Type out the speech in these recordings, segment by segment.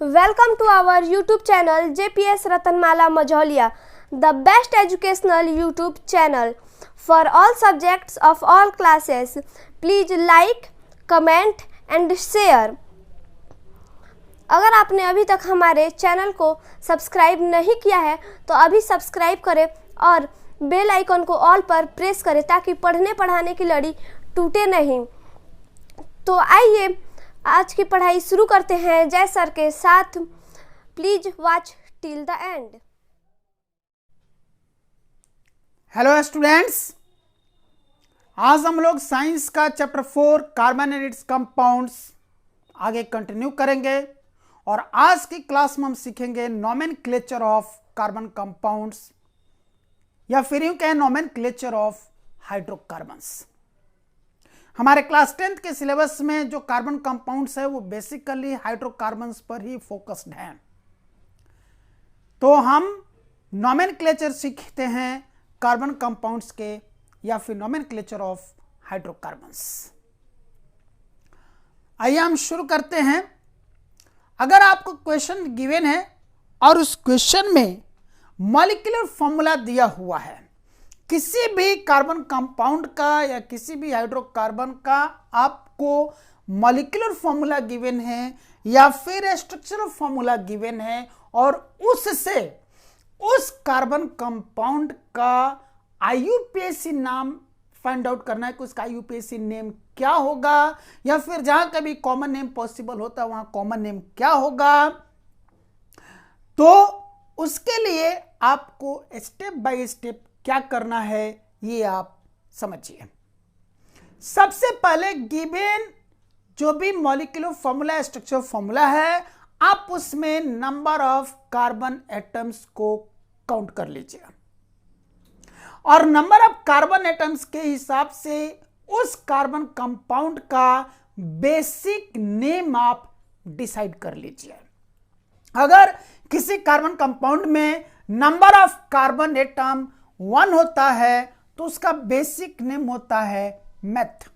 Welcome to our YouTube channel JPS Ratanmala Majholia, the best educational YouTube channel for all subjects of all classes. Please like, comment and share. अगर आपने अभी तक हमारे channel को subscribe नहीं किया है तो अभी सब्सक्राइब करें और बेल आइकन को ऑल पर प्रेस करें ताकि पढ़ने पढ़ाने की लड़ी टूटे नहीं। तो आइए आज की पढ़ाई शुरू करते हैं जय सर के साथ। Please watch till the end. Hello students, आज हम लोग साइंस का chapter 4 carbon and it's compounds आगे कंटिन्यू करेंगे और आज की क्लास में हम सीखेंगे नोमेनक्लेचर ऑफ कार्बन कंपाउंड्स या फिर यूं कहें नोमेनक्लेचर ऑफ हाइड्रोकार्बन्स। हमारे क्लास 10th के सिलेबस में जो कार्बन कंपाउंड्स है वो बेसिकली हाइड्रोकार्बन्स पर ही फोकस्ड हैं। तो हम नोमेनक्लेचर सीखते हैं कार्बन कंपाउंड्स के या फिर नोमेनक्लेचर ऑफ हाइड्रोकार्बन्स। आइए हम शुरू करते हैं। अगर आपको क्वेश्चन गिवन है और उस क्वेश्चन में मॉलिक्यूलर फॉर्मूला दिया हुआ है किसी भी कार्बन कंपाउंड का या किसी भी हाइड्रोकार्बन का, आपको मॉलिक्यूलर फॉर्मूला गिवन है या फिर स्ट्रक्चरल फॉर्मूला गिवन है और उससे उस कार्बन कंपाउंड का आईयूपीएसी नाम फाइंड आउट करना है कि उसका आईयूपीएसी नेम क्या होगा या फिर जहां कभी कॉमन नेम पॉसिबल होता है वहां कॉमन नेम क्या होगा। तो उसके लिए आपको स्टेप बाय स्टेप क्या करना है ये आप समझिए। सबसे पहले गिवन जो भी मॉलिक्यूलर फॉर्मूला स्ट्रक्चर फॉर्मूला है आप उसमें नंबर ऑफ कार्बन एटम्स को काउंट कर लीजिए और नंबर ऑफ कार्बन एटम्स के हिसाब से उस कार्बन कंपाउंड का बेसिक नेम आप डिसाइड कर लीजिए। अगर किसी कार्बन कंपाउंड में नंबर ऑफ कार्बन एटम 1 होता है तो उसका बेसिक नेम होता है मेथ।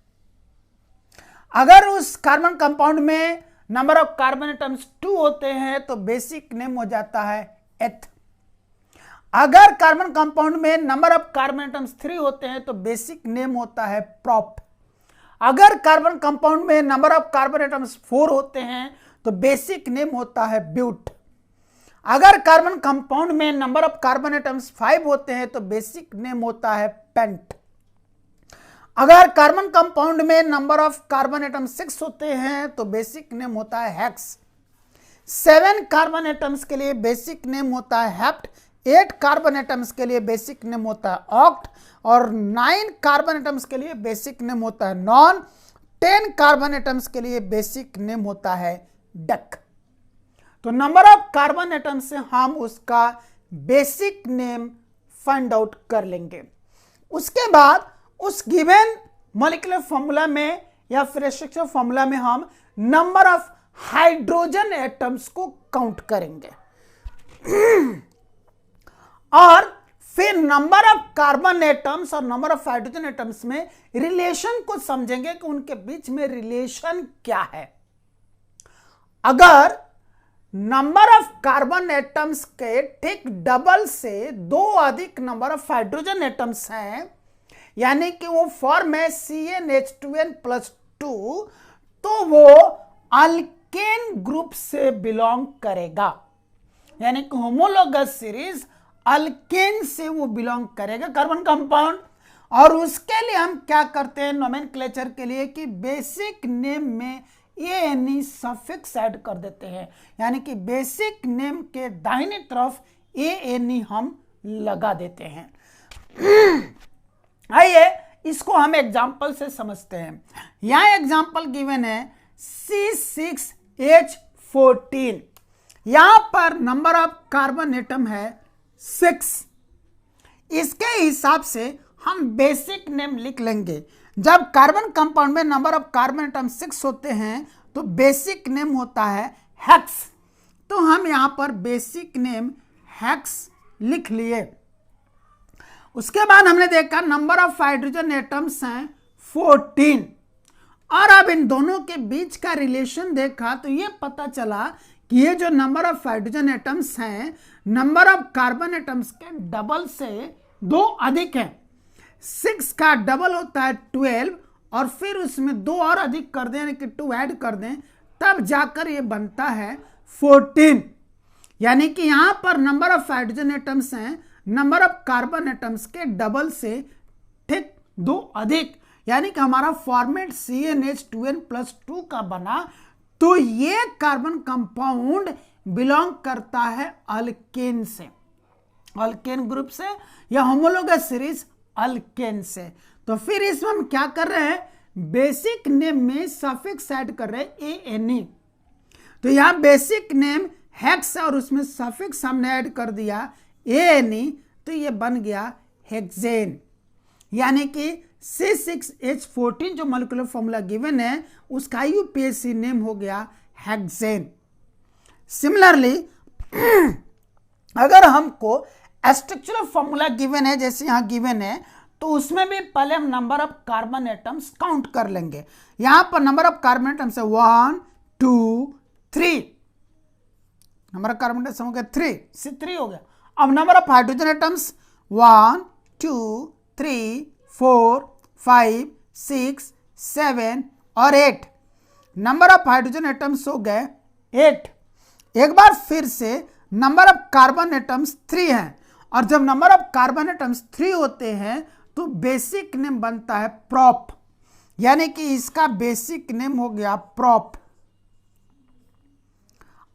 अगर उस कार्बन कंपाउंड में नंबर ऑफ कार्बन एटम्स 2 होते हैं तो बेसिक नेम हो जाता है एथ। अगर कार्बन कंपाउंड में नंबर ऑफ कार्बन एटम्स 3 होते हैं तो बेसिक नेम होता है प्रोप। अगर कार्बन कंपाउंड में नंबर ऑफ कार्बन एटम्स 4 होते हैं तो बेसिक नेम होता है ब्यूट। अगर कार्बन कंपाउंड में नंबर ऑफ कार्बन एटम्स 5 होते हैं तो बेसिक नेम होता है पेंट। अगर कार्बन कंपाउंड में नंबर ऑफ कार्बन एटम्स 6 होते हैं तो बेसिक नेम होता है हेक्स। 7 कार्बन एटम्स के लिए बेसिक नेम होता है हेप्ट। 8 कार्बन एटम्स के लिए बेसिक नेम होता है ऑक्ट और 9 कार्बन एटम्स के लिए बेसिक नेम होता है नॉन। 10 कार्बन एटम्स के लिए बेसिक नेम होता है डक। तो नंबर ऑफ कार्बन एटम से हम उसका बेसिक नेम फाइंड आउट कर लेंगे। उसके बाद उस गिवन मॉलिक्यूलर फॉर्मूला में या फिर स्ट्रक्चर फॉर्मूला में हम नंबर ऑफ हाइड्रोजन एटम्स को काउंट करेंगे और फिर नंबर ऑफ कार्बन एटम्स और नंबर ऑफ हाइड्रोजन एटम्स में रिलेशन को समझेंगे कि उनके बीच में रिलेशन क्या है। अगर नंबर ऑफ कार्बन एटम्स के ठीक डबल से 2 अधिक नंबर ऑफ हाइड्रोजन एटम्स हैं यानी कि वो फॉर्म है CnH2n+2 तो वो अल्केन ग्रुप से बिलोंग करेगा यानी कि होमोलोगस सीरीज अल्केन से वो बिलोंग करेगा कार्बन कंपाउंड। और उसके लिए हम क्या करते हैं नोमेनक्लेचर के लिए कि बेसिक नेम में ANE सफिक्स ऐड कर देते हैं यानी कि बेसिक नेम के दाहिने तरफ ANE हम लगा देते हैं। आइए इसको हम एग्जांपल से समझते हैं। यहां एग्जांपल गिवन है C6H14। यहां पर नंबर ऑफ कार्बन एटम है 6। इसके हिसाब से हम बेसिक नेम लिख लेंगे। जब कार्बन कंपाउंड में नंबर ऑफ कार्बन एटम 6 होते हैं तो बेसिक नेम होता है हेक्स। तो हम यहां पर बेसिक नेम हेक्स लिख लिए। उसके बाद हमने देखा नंबर ऑफ हाइड्रोजन एटम्स हैं 14 और अब इन दोनों के बीच का रिलेशन देखा तो यह पता चला कि ये जो नंबर ऑफ हाइड्रोजन एटम्स हैं नंबर ऑफ कार्बन एटम्स के डबल से 2 अधिक है। 6 का डबल होता है 12 और फिर उसमें 2 और अधिक कर दें यानी कि 2 ऐड कर दें तब जाकर ये बनता है 14। यानी कि यहां पर नंबर ऑफ हाइड्रोजन एटम्स हैं नंबर ऑफ कार्बन एटम्स के डबल से ठीक 2 अधिक, यानी कि हमारा फॉर्मेट CnH2n+2 का बना। तो ये कार्बन कंपाउंड बिलोंग करता है अल्केन से, अल्केन ग्रुप से या होमोलोगस सीरीज अल्केन से। तो फिर इसमें हम क्या कर रहे हैं, बेसिक नेम में सफिक्स ऐड कर रहे हैं ANE। तो यहां बेसिक नेम हेक्स और उसमें सफिक्स हमने ऐड कर दिया ANE, तो ये बन गया हेक्सेन। यानी कि C6H14 जो मॉलिक्यूलर फॉर्मूला गिवन है उसका IUPAC नेम हो गया हेक्सेन। सिमिलरली अगर हमको स्ट्रक्चरल फॉर्मूला गिवन है जैसे यहां गिवन है तो उसमें भी पहले हम number of carbon atoms count कर लेंगे। यहां पर नंबर ऑफ कार्बन एटम्स है 1 2 3, नंबर ऑफ कार्बन एटम्स हो गया 3 हो गया। अब नंबर ऑफ हाइड्रोजन एटम्स 1 2 3 4 5 6 7 और 8, नंबर ऑफ हाइड्रोजन एटम्स हो गए 8। एक बार फिर से नंबर ऑफ कार्बन एटम्स 3 हैं और जब नंबर ऑफ कार्बन एटम्स 3 होते हैं तो बेसिक नेम बनता है प्रोप, यानी कि इसका बेसिक नेम हो गया प्रोप।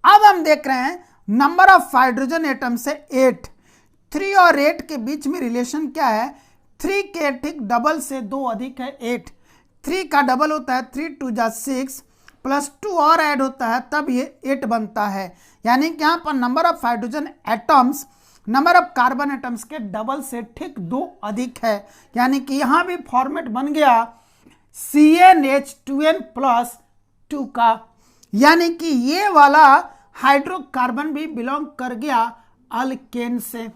अब हम देख रहे हैं नंबर ऑफ हाइड्रोजन एटम्स है 8। 3 और 8 के बीच में रिलेशन क्या है, 3 के ठीक डबल से 2 अधिक है 8। 3 का डबल होता है 3 2 जा 6 प्लस 2 और ऐड होता है तब ये 8 बनता है। यानी कि यहाँ पर number of hydrogen atoms number of carbon atoms के डबल से ठीक 2 अधिक है। यानी कि यहाँ भी फॉर्मेट बन गया CnH2n+2 का, यानी कि ये वाला हाइड्रोकार्बन भी बिलोंग कर गया अल्केन से,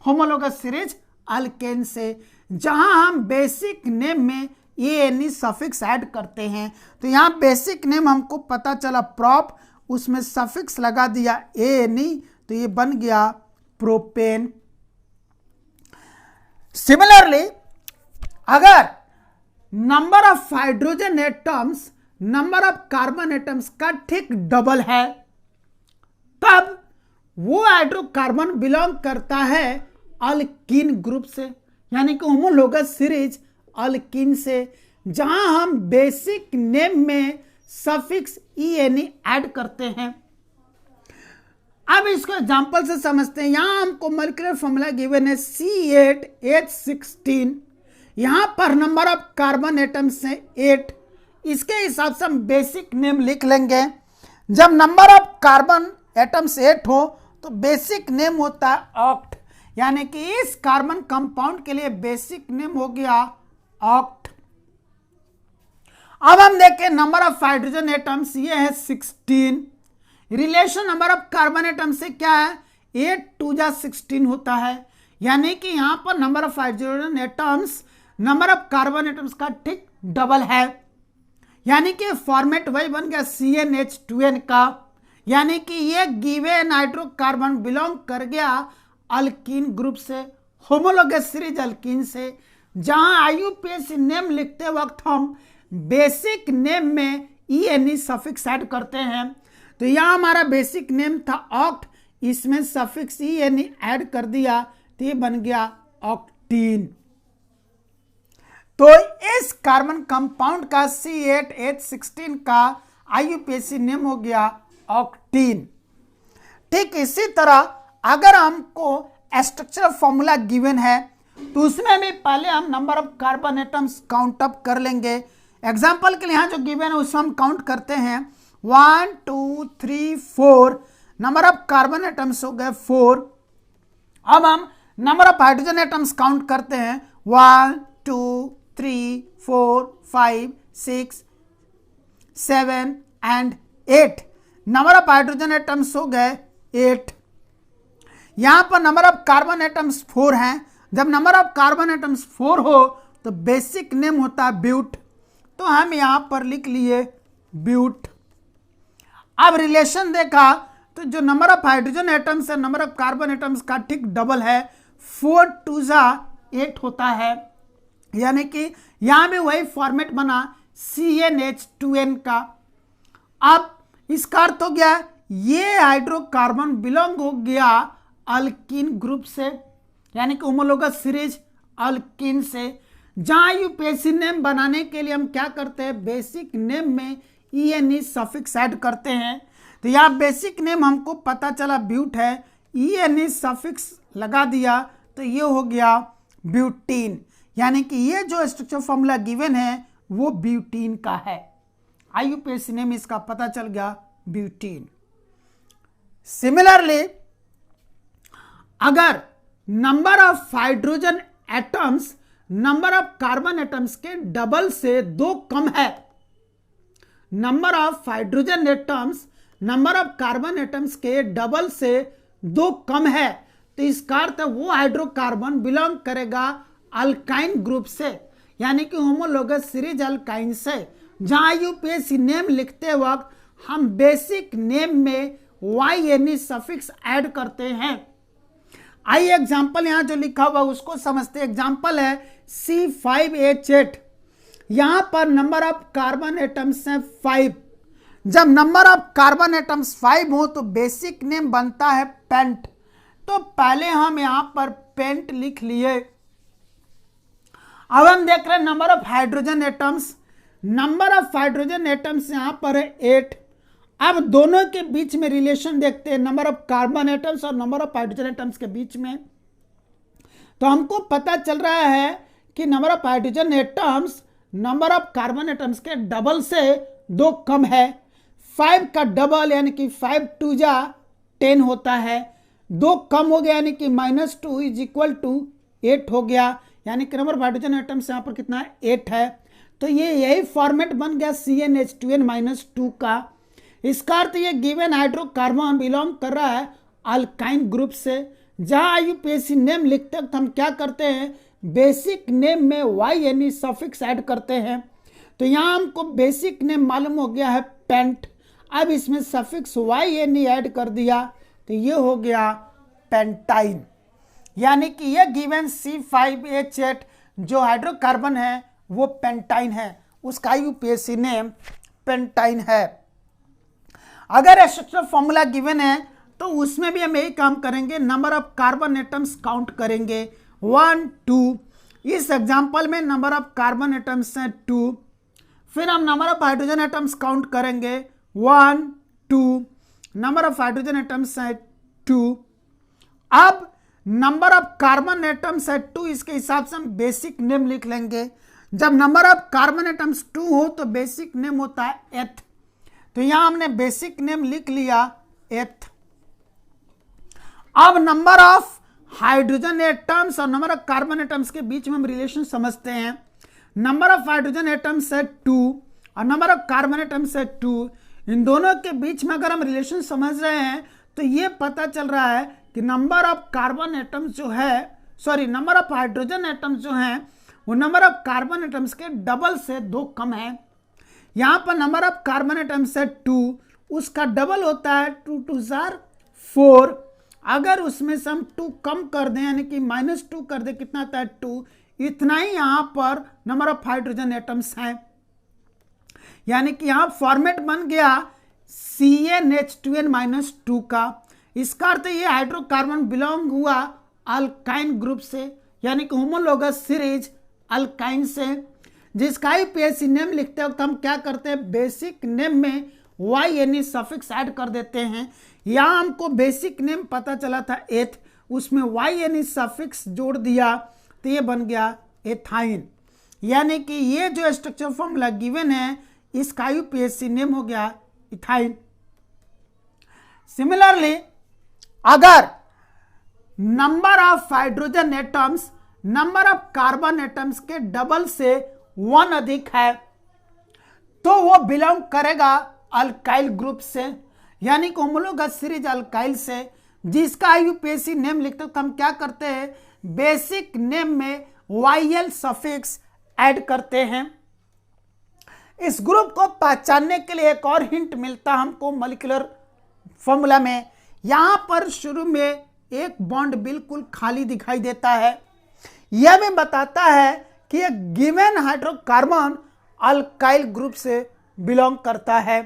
होमोलोगस सीरीज अल्केन से, जहां हम बेसिक नेम में ANE सफिक्स ऐड करते हैं। तो यहाँ बेसिक नेम हमको पता चला प्रोप, उसमें सफिक्स लगा दिया ANE, तो ये बन गया प्रोपेन। सिमिलरली अगर number of hydrogen atoms number of carbon atoms का ठीक डबल है तब वो हाइड्रोकार्बन बिलोंग करता है अल्कीन ग्रुप से, यानी कि होमोलोगस सीरीज अल्कीन से, जहां हम बेसिक नेम में सफिक्स ENE ऐड करते हैं। अब इसको एग्जांपल से समझते हैं। यहां हमको मॉलिक्यूलर फॉर्मूला गिवन है C8H16, यहां पर नंबर ऑफ कार्बन एटम्स है 8। इसके हिसाब से हम बेसिक नेम लिख लेंगे। जब नंबर ऑफ कार्बन एटम्स 8 हो तो बेसिक नेम होता है ऑक्ट, यानी कि इस कार्बन कंपाउंड के लिए बेसिक नेम हो गया ऑक्ट। अब हम देखें नंबर ऑफ हाइड्रोजन एटम्स ये है 16। Relation number of carbon atoms से क्या है, 8 2 जा 16 होता है, यानी कि यहां पर number of hydrogen atoms number of carbon atoms का ठीक डबल है, यानी कि फॉर्मेट वही बन गया CnH2n का, यानी कि ये गिवन हाइड्रोकार्बन बिलोंग कर गया अल्कीन ग्रुप से, होमोलोगस सीरीज अल्कीन से, जहां IUPAC नेम लिखते वक्त हम बेसिक नेम में ENE सफिक्स ऐड करते हैं। तो यहां हमारा बेसिक नेम था ऑक्ट, इसमें सफिक्स ENE ऐड कर दिया तो ये बन गया ऑक्टीन। तो इस कार्बन कंपाउंड का C8H16 का IUPAC नेम हो गया ऑक्टीन। ठीक इसी तरह अगर हमको स्ट्रक्चरल फॉर्मूला गिवन है तो उसमें भी पहले हम number of carbon atoms count up कर लेंगे। एग्जांपल के लिए यहाँ जो गिवन है उसमें हम काउंट करते हैं 1 2 3 4, नंबर ऑफ कार्बन एटम्स हो गए 4। अब हम number of hydrogen atoms count करते हैं 1 2 3 4 5 6 7 and 8, number of hydrogen atoms हो गए 8। यहां पर नंबर ऑफ कार्बन एटम्स 4 हैं। जब नंबर ऑफ कार्बन एटम्स 4 हो तो बेसिक नेम होता है ब्यूट, तो हम यहां पर लिख लिए ब्यूट। अब रिलेशन देखा तो जो नंबर ऑफ हाइड्रोजन एटम्स है नंबर ऑफ कार्बन एटम्स का ठीक डबल है, 4 2 8 होता है। यानी कि यहां में वही फॉर्मेट बना CnH2n का। अब इसका अर्थ हो गया ये हाइड्रोकार्बन बिलोंग हो गया अल्कीन ग्रुप से, यानी कि होमोलोगस सीरीज अल्कीन से। जहां यूपीएससी नेम बनाने के लिए हम क्या करते हैं, बेसिक नेम में ENE सफिक्स ऐड करते हैं। तो यहाँ बेसिक नेम हमको पता चला ब्यूट है, ENE सफिक्स लगा दिया तो ये हो गया ब्यूटीन। यानी कि ये जो स्ट्रक्चर फॉर्मूला गिवन है वो ब्यूटीन का है। IUPAC नेम इसका पता चल गया ब्यूटीन। सिमिलरली अगर number of hydrogen atoms number of carbon atoms के डबल से 2 कम है, number of hydrogen atoms number of carbon atoms के डबल से 2 कम है, तो इसका अर्थ वो हाइड्रोकार्बन बिलोंग करेगा अल्काइन ग्रुप से, यानी कि होमोलोगस सीरीज अल्काइन से। जहां यूपीएससी नेम लिखते वक्त हम बेसिक नेम में YNE सफिक्स ऐड करते हैं। आइए एग्जाम्पल यहां जो लिखा हुआ उसको समझते हैं। एग्जाम्पल है C5H8, यहां पर नंबर ऑफ कार्बन एटम्स है 5। जब नंबर ऑफ कार्बन एटम्स 5 हो तो बेसिक नेम बनता है पेंट। तो पहले हम यहां पर पेंट लिख लिए। अब हम देख रहे हैं number of hydrogen atoms, number of hydrogen atoms यहां पर है 8। अब दोनों के बीच में रिलेशन देखते हैं, नंबर ऑफ कार्बन एटम्स और नंबर ऑफ हाइड्रोजन एटम्स के बीच में। तो हमको पता चल रहा है कि number of hydrogen atoms number of carbon atoms के डबल से 2 कम है। 5 का डबल यानी कि 5 2 10 होता है, 2 कम हो गया यानी कि -2 इज इक्वल टू 8 हो गया, यानी कि नंबर ऑफ हाइड्रोजन एटम्स यहाँ पर कितना 8 है। तो ये यही फॉर्मेट बन गया CnH2n -2 का। इसका अर्थ ये गिवन हाइड्रोकार्बन बिलोंग कर रहा है अल्काइन ग्रुप से। जहां यूपीएससी नेम लिखते वक्त हम क्या करते हैं, बेसिक नेम में YNE सफिक्स ऐड करते हैं। तो यहाँ हमको बेसिक नेम मालूम हो गया है पेंट, अब इसमें सफिक्स YNE ऐड कर दिया तो ये हो गया पेंटाइन। यानी कि ये गिवन C5H8 जो हाइड्रोकार्बन है वो पेंटाइन है, उसका यूपीएससी नेम पेंटाइन है। अगर स्ट्रक्चर फॉर्मूला गिवन है तो उसमें भी हम यही काम करेंगे, number of carbon atoms count करेंगे 1 2। इस एग्जांपल में नंबर ऑफ कार्बन एटम्स है 2। फिर हम number of hydrogen atoms count करेंगे 1 2, नंबर ऑफ हाइड्रोजन एटम्स है 2। अब नंबर ऑफ कार्बन एटम्स है 2, इसके हिसाब से हम बेसिक नेम लिख लेंगे। जब नंबर ऑफ कार्बन एटम्स 2 हो तो बेसिक नेम होता है एथ। तो यहां हमने बेसिक नेम लिख लिया एथ। अब नंबर ऑफ हाइड्रोजन एटम्स और नंबर ऑफ कार्बन एटम्स के बीच में हम रिलेशन समझते हैं। नंबर ऑफ हाइड्रोजन एटम्स है 2 और नंबर ऑफ कार्बन एटम्स है 2। इन दोनों के बीच में अगर हम रिलेशन समझ रहे हैं तो ये पता चल रहा है कि नंबर ऑफ कार्बन एटम्स जो है, नंबर ऑफ हाइड्रोजन एटम्स जो हैं वो नंबर ऑफ कार्बन एटम्स के डबल से 2 कम है। यहां पर नंबर ऑफ कार्बन एटम्स है 2, उसका डबल होता है 2 2 4। अगर उसमें से हम 2 कम कर दें यानी कि -2 कर दें, कितना आता है 2, इतना ही यहां पर नंबर ऑफ हाइड्रोजन एटम्स हैं। यानी कि यहां फॉर्मेट बन गया CnH2n -2 का। इसका अर्थ ये हाइड्रोकार्बन बिलोंग हुआ अल्काइन ग्रुप से, यानी कि होमोलोगस सीरीज अल्काइन से। जिसका यूपीएससी नेम लिखते वक्त हम क्या करते हैं, बेसिक नेम में YNE सफिक्स ऐड कर देते हैं। यहाँ हमको बेसिक नेम पता चला था एथ, उसमें YNE सफिक्स जोड़ दिया तो ये बन गया एथाइन। यानी कि ये जो स्ट्रक्चर फॉर्मूला गिवन है इसका यूपीएससी नेम हो गया इथाइन। सिमिलरली अगर number of hydrogen atoms number of carbon atoms के डबल से 1 अधिक है तो वो बिलोंग करेगा अल्काइल ग्रुप से, यानी कि होमोलोगस सीरीज अल्काइल से। जिसका यूपीएससी नेम लिखते तो हम क्या करते हैं, बेसिक नेम में YL सफिक्स ऐड करते हैं। इस ग्रुप को पहचानने के लिए एक और हिंट मिलता हमको मॉलिक्यूलर फॉर्मूला में, यहां पर शुरू में एक बॉन्ड बिल्कुल खाली दिखाई देता है। यह भी बताता है कि एक गिवन हाइड्रोकार्बन अल्काइल ग्रुप से बिलोंग करता है।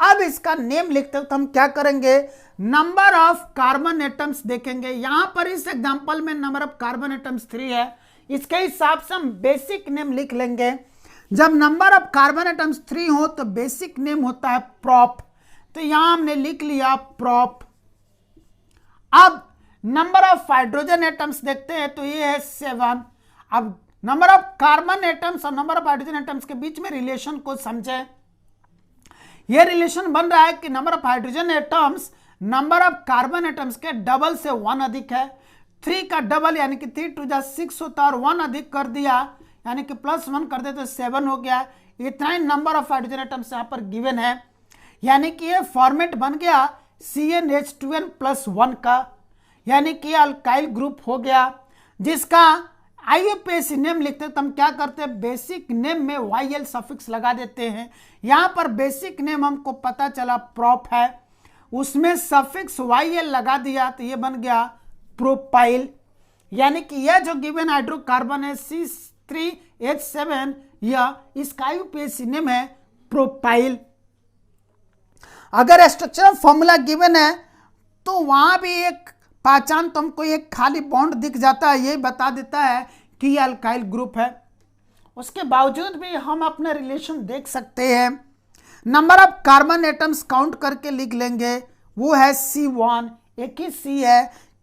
अब इसका नेम लिखते हो तो हम क्या करेंगे, नंबर ऑफ कार्बन एटम्स देखेंगे। यहां पर इस एग्जांपल में नंबर ऑफ कार्बन एटम्स 3 है, इसके हिसाब से हम बेसिक नेम लिख लेंगे। जब नंबर ऑफ कार्बन एटम्स 3 हो तो बेसिक नेम होता है प्रोप, तो यहां हमने लिख लिया प्रोप। अब नंबर ऑफ हाइड्रोजन एटम्स देखते हैं तो ये है 7। अब नंबर ऑफ कार्बन एटम्स और नंबर ऑफ हाइड्रोजन एटम्स के बीच में रिलेशन को समझें। यह रिलेशन बन रहा है कि number of hydrogen atoms number of carbon atoms के डबल से 1 अधिक है। 3 का डबल यानी कि 3 2 जा 6 होता है और 1 अधिक कर दिया यानी कि +1 कर दे तो 7 हो गया। इतना ही नंबर ऑफ हाइड्रोजन एटम्स यहाँ पर गिवन है, यानी कि ये फॉर्मेट बन गया CnH2n+1 का, यानी कि अल्काइल ग्रुप हो गया, जिसका IUPAC नेम लिखते हैं तो हम क्या करते हैं, बेसिक नेम में YL सफिक्स लगा देते हैं। यहाँ पर बेसिक नेम हमको पता चला प्रोप है, उसमें सफिक्स YL लगा दिया तो ये बन गया प्रोपाइल, यानी कि यह जो गिवन हाइड्रोकार्बन है C3H7 यह इसका IUPAC नेम है प्रोपाइल। अगर स्ट्रक्चरल फॉर्मूला गिवन है तो वहां भी एक पहचान तो हमको एक खाली बॉन्ड दिख जाता है, ये बता देता है कि ये अल्काइल ग्रुप है। उसके बावजूद भी हम अपना रिलेशन देख सकते हैं। Number of carbon atoms count करके लिख लेंगे, वो है C1, एक ही C है,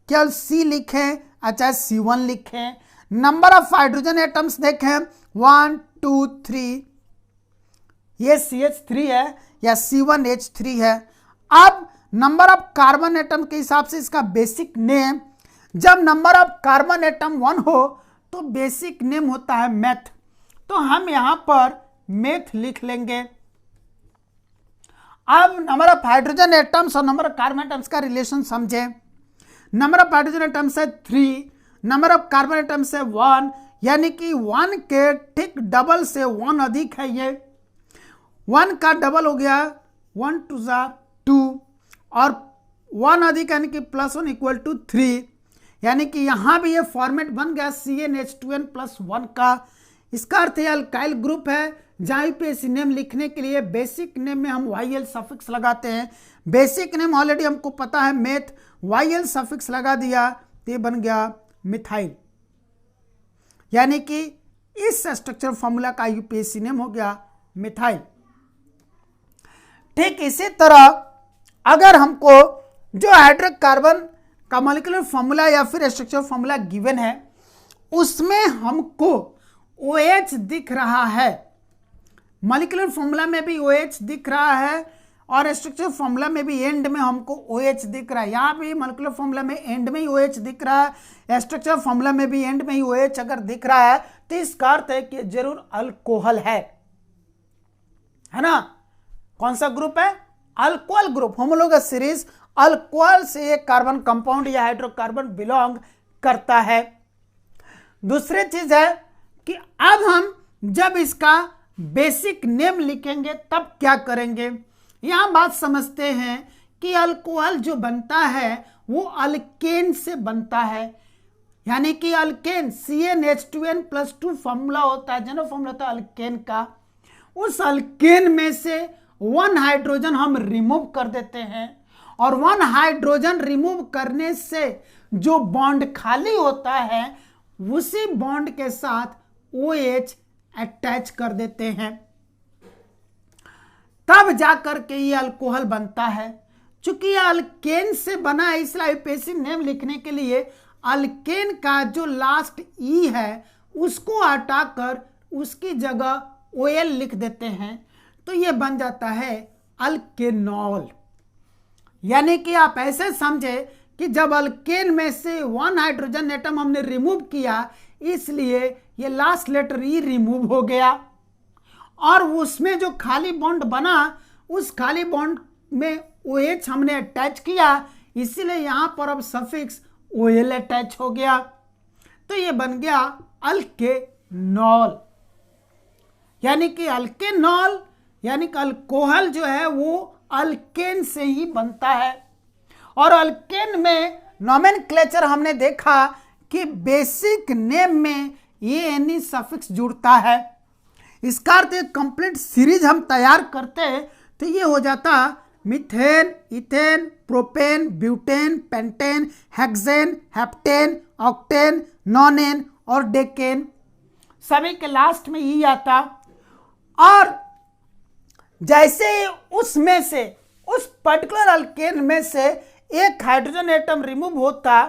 केवल C लिखें अच्छा C1 लिखें। नंबर ऑफ हाइड्रोजन एटम्स देखें 1 2 3, ये CH3 है या C1H3 है। अब नंबर ऑफ कार्बन एटम के हिसाब से इसका बेसिक नेम, जब नंबर ऑफ कार्बन एटम 1 हो तो बेसिक नेम होता है मेथ, तो हम यहां पर मेथ लिख लेंगे। अब नंबर ऑफ हाइड्रोजन एटम्स और नंबर ऑफ कार्बन एटम्स का रिलेशन समझें। नंबर ऑफ हाइड्रोजन एटम्स है 3, नंबर ऑफ कार्बन एटम्स है 1, यानी कि 1 के ठीक डबल से 1 अधिक है। ये 1 का डबल हो गया 1 2 जा 2 और 1 अधिक यानी कि +1 = 3, यानी कि यहां भी ये फॉर्मेट बन गया CnH2n+1 का। इसका अर्थ है अल्काइल ग्रुप है। जहां पे इस नेम लिखने के लिए बेसिक नेम में हम YL सफिक्स लगाते हैं। बेसिक नेम ऑलरेडी हमको पता है मेथ, YL सफिक्स लगा दिया तो ये बन गया मिथाइल, यानी कि इस स्ट्रक्चर फॉर्मूला का IUPAC नेम हो गया मिथाइल। ठीक इसी तरह अगर हमको जो हाइड्रोकार्बन का मॉलिक्यूलर फॉर्मूला या फिर स्ट्रक्चर फॉर्मूला गिवन है उसमें हमको OH दिख रहा है, मॉलिक्यूलर फॉर्मूला में भी OH दिख रहा है और स्ट्रक्चर फॉर्मूला में भी एंड में हमको OH दिख रहा है। यहाँ भी मॉलिक्यूलर फॉर्मूला में एंड में ही OH दिख रहा है, स्ट्रक्चर फॉर्मूला में भी एंड में ही OH अगर दिख रहा है तो इसका अर्थ है कि जरूर अल्कोहल है ना। कौन सा ग्रुप है, alcohol group. Homologous series alcohol से एक कार्बन कंपाउंड या हाइड्रोकार्बन बिलोंग करता है। दूसरी चीज है कि अब हम जब इसका बेसिक नेम लिखेंगे तब क्या करेंगे, यहां बात समझते हैं कि अल्कोहल जो बनता है वो अल्केन से बनता है, यानी कि अल्केन CnH2n+2 फॉर्मूला होता है, जनरल फॉर्मूला होता है अल्केन का। उस अल्केन में से 1 हाइड्रोजन हम रिमूव कर देते हैं और 1 हाइड्रोजन रिमूव करने से जो बॉन्ड खाली होता है उसी बॉन्ड के साथ OH अटैच कर देते हैं, तब जाकर के ये अल्कोहल बनता है। चूंकि यह अल्केन से बना है इसलिए IUPAC नेम लिखने के लिए अल्केन का जो लास्ट E है उसको हटाकर उसकी जगह OL लिख देते हैं, तो ये बन जाता है अल्केनॉल। यानी कि आप ऐसे समझे कि जब अल्केन में से 1 हाइड्रोजन एटम हमने रिमूव किया इसलिए ये लास्ट लेटर E रिमूव हो गया और उसमें जो खाली बॉन्ड बना उस खाली बॉन्ड में OH हमने अटैच किया, इसीलिए यहां पर अब सफिक्स OL अटैच हो गया, तो ये बन गया अल्केनॉल। यानी कि अल्केनॉल यानी कि अल्कोहल जो है वो अल्केन से ही बनता है और अल्केन में नोमेनक्लेचर हमने देखा कि बेसिक नेम में ये एनी सफिक्स जुड़ता है। इसका अर्थ एक कंप्लीट सीरीज हम तैयार करते तो ये हो जाता methane, ethane, propane, butane, pentane, hexane, heptane, octane, nonane और डेकेन, सभी के लास्ट में ई आता। और जैसे उसमें से उस पर्टिकुलर अल्केन में से एक हाइड्रोजन एटम रिमूव होता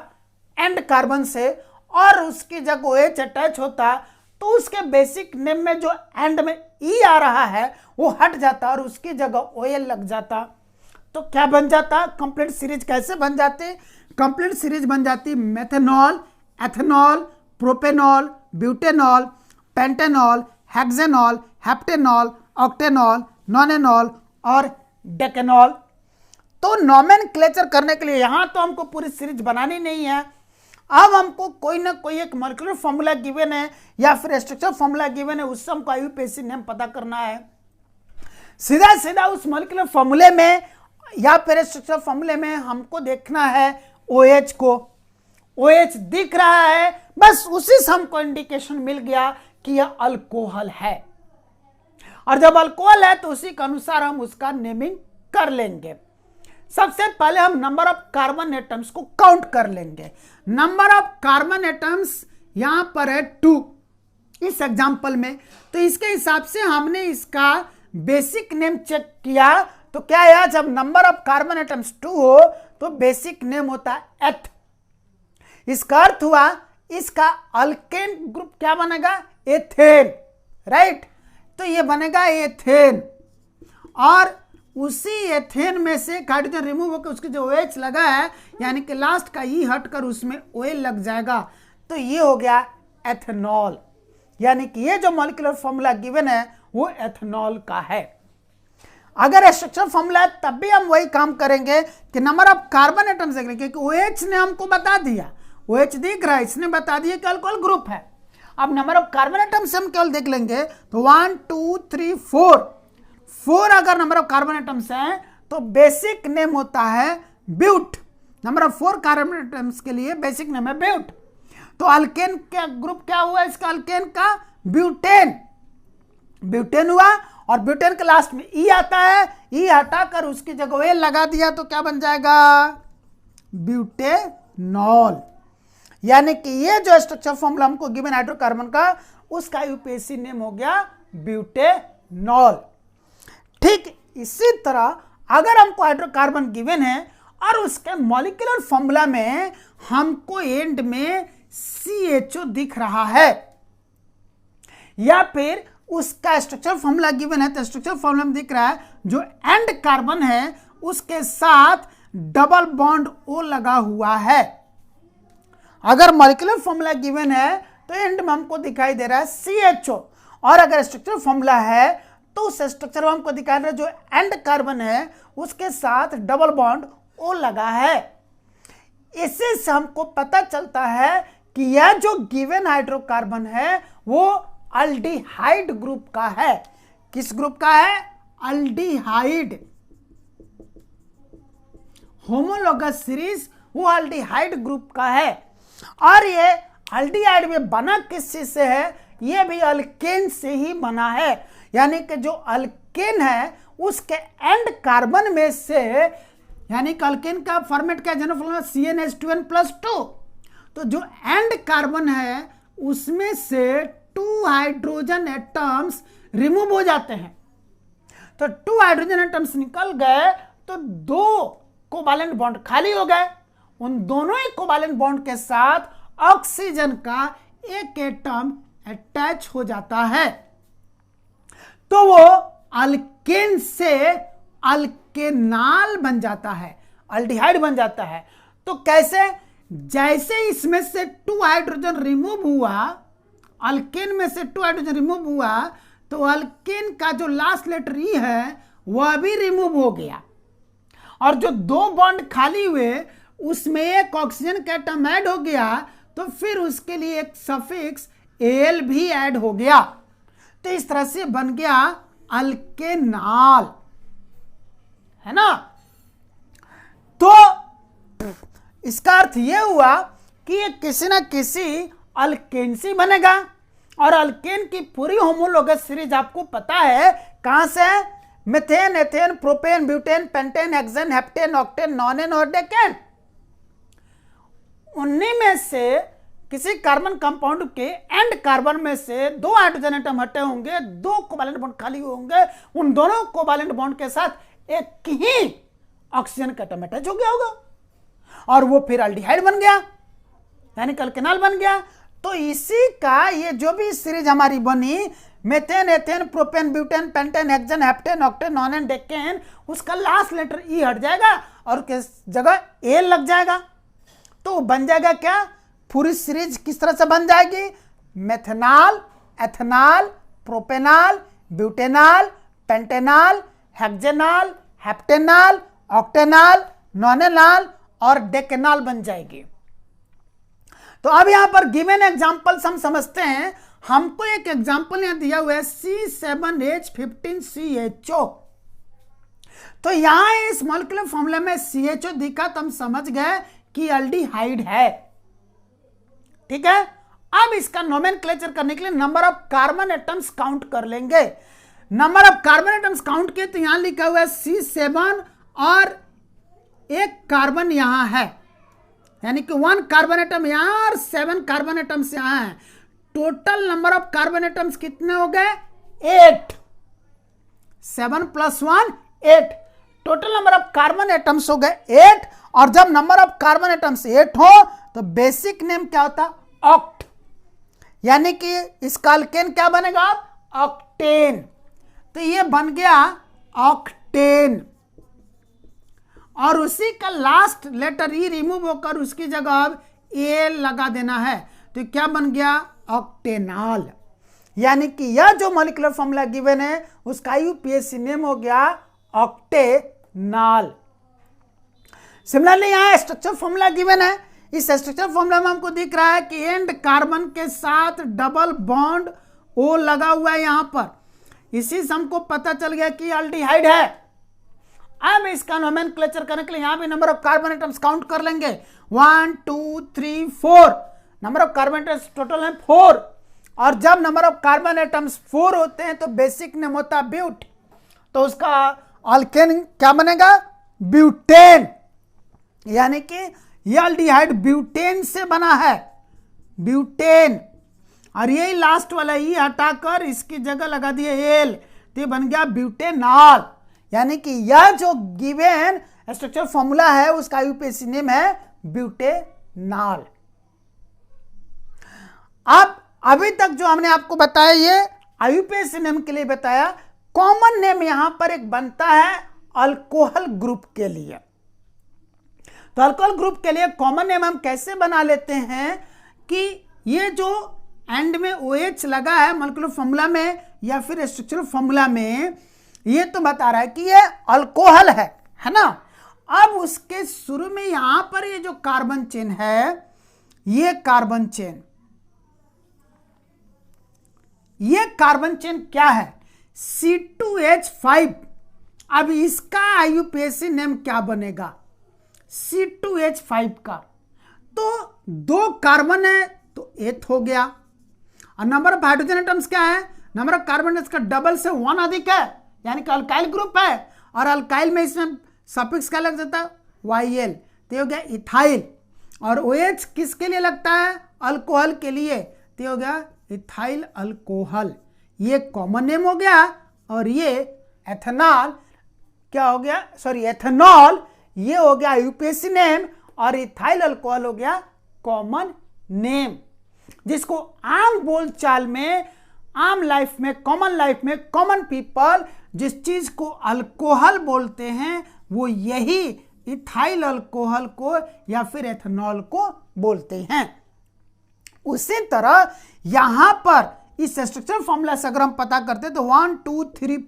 एंड कार्बन से और उसकी जगह OH अटैच होता तो उसके बेसिक नेम में जो एंड में ई आ रहा है वो हट जाता और उसकी जगह OL लग जाता। तो क्या बन जाता? कंप्लीट सीरीज कैसे बन जाती? कंप्लीट सीरीज बन जाती methanol, ethanol, propanol, butanol, pentanol, hexanol, heptanol, octanol, nonanol और डेकेनॉल। तो नोमेनक्लेचर करने के लिए यहाँ तो हमको पूरी सीरीज बनानी नहीं है। अब हमको कोई ना कोई एक मॉलिक्यूलर फॉर्मूला गिवन है या फिर स्ट्रक्चर फॉर्मूला गिवन है, उससे हमको IUPAC नेम पता करना है। सीधा सीधा उस मॉलिक्यूलर फॉर्मूले में या फिर स्ट्रक्चर फॉर्मूले में हमको देखना है OH को। OH दिख रहा है, बस उसी से हमको इंडिकेशन मिल गया कि यह अल्कोहल है। और जब अल्कोहल है तो उसी के अनुसार हम उसका नेमिंग कर लेंगे। सबसे पहले हम नंबर ऑफ कार्बन एटम्स को काउंट कर लेंगे। नंबर ऑफ कार्बन एटम्स यहां पर है 2 इस एग्जांपल में, तो इसके हिसाब से हमने इसका बेसिक नेम चेक किया तो क्या आया? जब नंबर ऑफ कार्बन एटम्स 2 हो तो बेसिक नेम होता है एथ। इसका अर्थ हुआ इसका अल्केन ग्रुप क्या बनेगा? Ethane, right? तो ये बनेगा एथेन और उसी एथेन में से हाइड्रोजन रिमूव होकर उसकी जो OH लगा है यानी कि लास्ट का ई हटकर उसमें OL लग जाएगा, तो ये हो गया एथेनॉल। यानी कि ये जो मॉलिक्यूलर फॉर्मूला गिवन है वो एथेनॉल का है। अगर स्ट्रक्चर फॉर्मूला है तब भी हम वही काम करेंगे कि नंबर ऑफ कार्बन एटम्स देख रहे हैं, क्योंकि OH ने हमको बता दिया, OH दिख रहा है, इसने बता दिया कि अल्कोहल ग्रुप है। अब नंबर ऑफ कार्बन एटम्स हम केवल देख लेंगे तो 1 2 3 4 अगर नंबर ऑफ कार्बन एटम्स हैं तो बेसिक नेम होता है but. Number of 4 carbon atoms के लिए बेसिक नेम है ब्यूट। तो अल्केन का ग्रुप क्या हुआ? इसका अल्केन का ब्यूटेन, ब्यूटेन हुआ और ब्यूटेन के लास्ट में ई आता है, ई हटाकर उसकी जगह ए लगा दिया तो क्या बन जाएगा? ब्यूटेनॉल। यानी कि ये जो स्ट्रक्चर फॉर्मूला हमको गिवन हाइड्रोकार्बन का उसका IUPAC नेम हो गया ब्यूटेनॉल। ठीक इसी तरह अगर हमको हाइड्रोकार्बन गिवन है और उसके मॉलिक्यूलर फॉर्मूला में हमको एंड में CHO दिख रहा है या फिर उसका स्ट्रक्चर फॉर्मूला गिवन है तो स्ट्रक्चर फॉर्मूला में दिख रहा है जो एंड कार्बन है उसके साथ डबल बॉन्ड O लगा हुआ है। अगर मॉलिक्यूलर फॉर्मूला गिवन है तो एंड में हमको दिखाई दे रहा है CHO और अगर स्ट्रक्चर फॉर्मूला है तो उस स्ट्रक्चर में हमको दिखा रहा है जो एंड कार्बन है उसके साथ डबल बॉन्ड O लगा है। इससे से हमको पता चलता है कि यह जो गिवन हाइड्रोकार्बन है वो अल्डिहाइड ग्रुप का है। किस ग्रुप का है? अल्डिहाइड। होमोलोगस सीरीज वो अल्डिहाइड ग्रुप का है। और ये अल्डिहाइड में बना किस चीज से है? ये भी अल्केन से ही बना है। यानी कि जो अल्केन है उसके एंड कार्बन में से, यानी कि अल्केन का फॉर्मेट क्या है? General formula CnH2n+2। तो जो एंड कार्बन है उसमें से 2 हाइड्रोजन एटम्स रिमूव हो जाते हैं। तो 2 हाइड्रोजन एटम्स निकल गए तो 2 कोवैलेंट बॉन्ड खाली हो गए। उन दोनों ही कोवैलेंट बॉन्ड के साथ ऑक्सीजन का एक एटम अटैच हो जाता है तो वो अल्केन से अल्केनाल बन जाता है, अल्डिहाइड बन जाता है। तो कैसे? जैसे इसमें से 2 हाइड्रोजन रिमूव हुआ, अल्केन में से 2 हाइड्रोजन रिमूव हुआ तो अल्केन का जो लास्ट लेटर ई है वह भी रिमूव हो गया और जो 2 बॉन्ड खाली हुए उसमें एक ऑक्सीजन का एटम ऐड हो गया तो फिर उसके लिए एक सफिक्स Al भी ऐड हो गया। तो इस तरह से बन गया अल्केनाल, है ना? तो इसका अर्थ ये हुआ कि ये किसी ना किसी अल्केन से बनेगा, और अल्केन की पूरी होमोलोगस सीरीज आपको पता है कहां से है? Methane, ethane, propane, butane, pentane, hexane, heptane, octane, nonane और डेकेन। उन्हीं में से किसी कार्बन कंपाउंड के एंड कार्बन में से 2 हाइड्रोजन एटम हटे होंगे, 2 कोवैलेंट बॉन्ड खाली होंगे, उन दोनों कोवैलेंट बॉन्ड के साथ एक ही ऑक्सीजन का एटम अटैच हो गया होगा और वो फिर एल्डिहाइड बन गया, यानी अल्केनॉल बन गया। तो इसी का ये जो भी सीरीज हमारी बनी, methane, ethane, propane, butane, pentane, hexane, heptane, octane, nonane, decane, उसका लास्ट लेटर ई हट जाएगा और किस जगह ए लग जाएगा। तो बन जाएगा क्या? पूरी सीरीज किस तरह से बन जाएगी? Methanol, ethanol, propanol, butanol, pentanol, hexanol, heptanol, octanol, nonanol और डेकेनॉल बन जाएगी। तो अब यहां पर गिवन एग्जांपल्स हम समझते हैं। हमको एक एग्जांपल यहां दिया हुआ है C7H15CHO। तो यहां इस मॉलिक्यूलर फॉर्मूला में CHO दिखा तो हम समझ गए कि एल्डिहाइड है, ठीक है। अब इसका नोमेनक्लेचर करने के लिए number of carbon atoms count कर लेंगे। Number of carbon atoms count किए तो यहां लिखा हुआ है C7 और एक कार्बन यहां है, यानी कि 1 कार्बन एटम यहां और 7 कार्बन एटम्स यहां है। Total number of carbon atoms कितने हो गए? 8। 7 + 1 8। Total number of carbon atoms हो गए 8। और जब नंबर ऑफ कार्बन एटम्स 8 हो तो बेसिक नेम क्या होता? ऑक्ट, यानी कि इसका अल्केन क्या बनेगा? ऑक्टेन। तो ये बन गया ऑक्टेन, और उसी का लास्ट लेटर ई रिमूव होकर उसकी जगह अब ए लगा देना है। तो क्या बन गया? ऑक्टेनॉल। यानी कि यह जो मॉलिक्यूलर फॉर्मूला गिवन है उसका यूपीएससी नेम हो गया ऑक्टेनॉल। सिमिलरली यहां स्ट्रक्चर फॉर्मूला गिवन है। इस स्ट्रक्चर फॉर्मूला में हमको दिख रहा है कि एंड कार्बन के साथ डबल बॉन्ड ओ लगा हुआ है यहां पर। इसी से हमको पता चल गया कि एल्डिहाइड है। अब इसका नोमेनक्लेचर करने के लिए यहां भी number of carbon atoms count कर लेंगे। 1 2 3 4 number of carbon atoms total है 4। और जब नंबर ऑफ कार्बन एटम्स 4 होते हैं तो बेसिक नेम होता है ब्यूट। तो उसका अल्केन क्या बनेगा? ब्यूटेन। यानी कि यह एल्डिहाइड ब्यूटेन से बना है, ब्यूटेन। और यही लास्ट वाला ई हटाकर इसकी जगह लगा दिए एल, तो ये बन गया ब्यूटेनॉल। यानी कि यह जो गिवन स्ट्रक्चर फॉर्मूला है उसका यूपीएससी नेम है ब्यूटेनॉल। अब अभी तक जो हमने आपको बताया ये आईयूपीएससी नेम के लिए बताया। कॉमन नेम यहां पर एक बनता है अल्कोहल ग्रुप के लिए। तो अल्कोहल ग्रुप के लिए कॉमन नेम हम कैसे बना लेते हैं कि ये जो एंड में OH लगा है मॉलिक्यूलर फॉर्मूला में या फिर स्ट्रक्चरल फॉर्मूला में, ये तो बता रहा है कि ये अल्कोहल है ना। अब उसके शुरू में यहां पर ये जो कार्बन चेन है, ये कार्बन चेन, ये कार्बन चेन क्या है? C2H5। अब इसका आईयूपीएससी नेम क्या बनेगा? C2H5 का। तो 2 कार्बन है तो एथ हो गया। और नंबर ऑफ हाइड्रोजन एटम्स क्या है? नंबर ऑफ कार्बन इसका डबल से 1 अधिक है, यानी कि अल्काइल ग्रुप है। और अल्काइल में इसमें सफिक्स क्या लग जाता है? YL। तो हो गया इथाइल। और OH किसके लिए लगता है? अल्कोहल के लिए। तो हो गया इथाइल अल्कोहल। ये कॉमन नेम हो गया। और ये एथेनॉल क्या हो गया? सॉरी, एथेनॉल ये हो गया यूपीएससी नेम। और इथाइल अल्कोहल हो गया कॉमन नेम, जिसको आम बोलचाल में, आम लाइफ में, कॉमन लाइफ में कॉमन पीपल जिस चीज को अल्कोहल बोलते हैं वो यही इथाइल अल्कोहल को या फिर एथेनॉल को बोलते हैं। उसी तरह यहां पर इस स्ट्रक्चर फॉर्मूला से अगर हम पता करते तो 1 2 3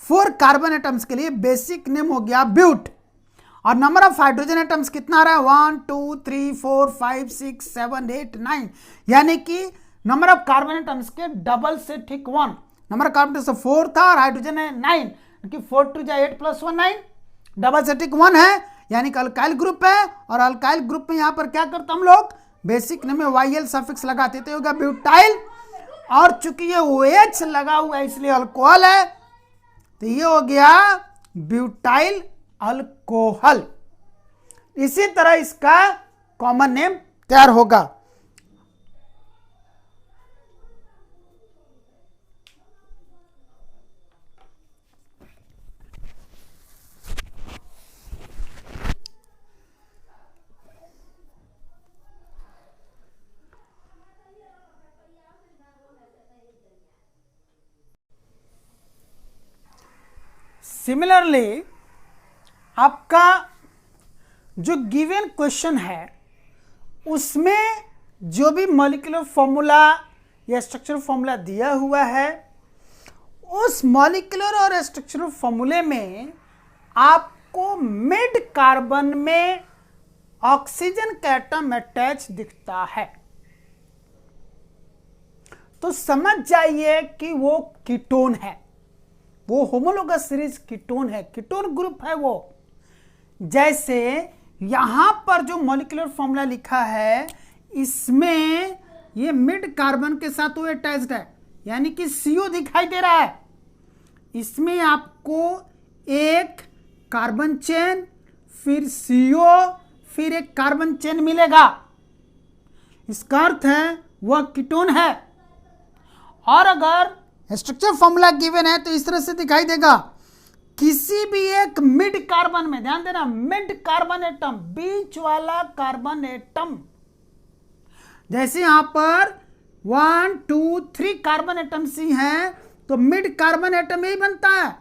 4 कार्बन एटम्स के लिए बेसिक नेम हो गया ब्यूट। और नंबर ऑफ हाइड्रोजन एटम्स कितना आ रहा है? 1 2 3 4 5 6 7 8 9। यानी कि नंबर ऑफ कार्बन एटम्स के डबल से ठीक 1। नंबर ऑफ कार्बन एटम्स 4 था और हाइड्रोजन है 9, कि 4 2 8 + 1 9, डबल से ठीक 1 है। यानी कि अल्काइल ग्रुप है, और अल्काइल ग्रुप में यहाँ पर क्या करते हम लोग, बेसिक नेम में YL सफिक्स लगाते थे, होगा ब्यूटाइल, और चूंकि ये OH लगा हुआ है इसलिए अल्कोहल है, तो ये हो गया ब्यूटाइल अल्कोहल। इसी तरह इसका कॉमन नेम तैयार होगा। सिमिलरली आपका जो गिवन क्वेश्चन है उसमें जो भी मॉलिक्यूलर फॉर्मूला या स्ट्रक्चरल फॉर्मूला दिया हुआ है, उस मॉलिक्यूलर और स्ट्रक्चरल फॉर्मूले में आपको मिड कार्बन में ऑक्सीजन का एटम अटैच दिखता है, तो समझ जाइए कि वो कीटोन है, वो होमोलोगस सीरीज कीटोन है, कीटोन ग्रुप है वो। जैसे यहां पर जो मॉलिक्यूलर फॉर्मूला लिखा है इसमें ये मिड कार्बन के साथ वो अटैच्ड है, यानी कि CO दिखाई दे रहा है। इसमें आपको एक कार्बन चेन, फिर CO, फिर एक कार्बन चेन मिलेगा। इसका अर्थ है वह कीटोन है। और अगर स्ट्रक्चर फॉर्मूला गिवन है तो इस तरह से दिखाई देगा, किसी भी एक मिड कार्बन में, ध्यान देना, मिड कार्बन एटम, बीच वाला कार्बन एटम, जैसे यहां पर 1 2 3 कार्बन एटम्स ही हैं, तो मिड कार्बन एटम यही बनता है।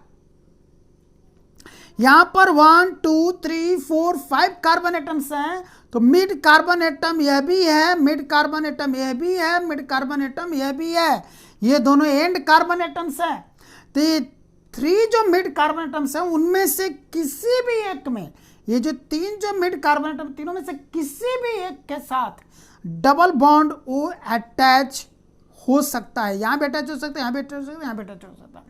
यहां पर 1 2 3 4 5 कार्बन एटम्स हैं, तो मिड कार्बन एटम यह भी है, मिड कार्बन एटम यह भी है, मिड कार्बन एटम यह भी है, ये दोनों एंड कार्बन एटम्स हैं। तो ये 3 जो मिड कार्बन एटम्स हैं उनमें से किसी भी एक में, ये जो 3 जो मिड कार्बन एटम, तीनों में से किसी भी एक के साथ डबल बॉन्ड वो अटैच हो सकता है। यहां भी अटैच हो सकता है, यहां भी अटैच हो सकता है, यहां भी अटैच हो सकता है।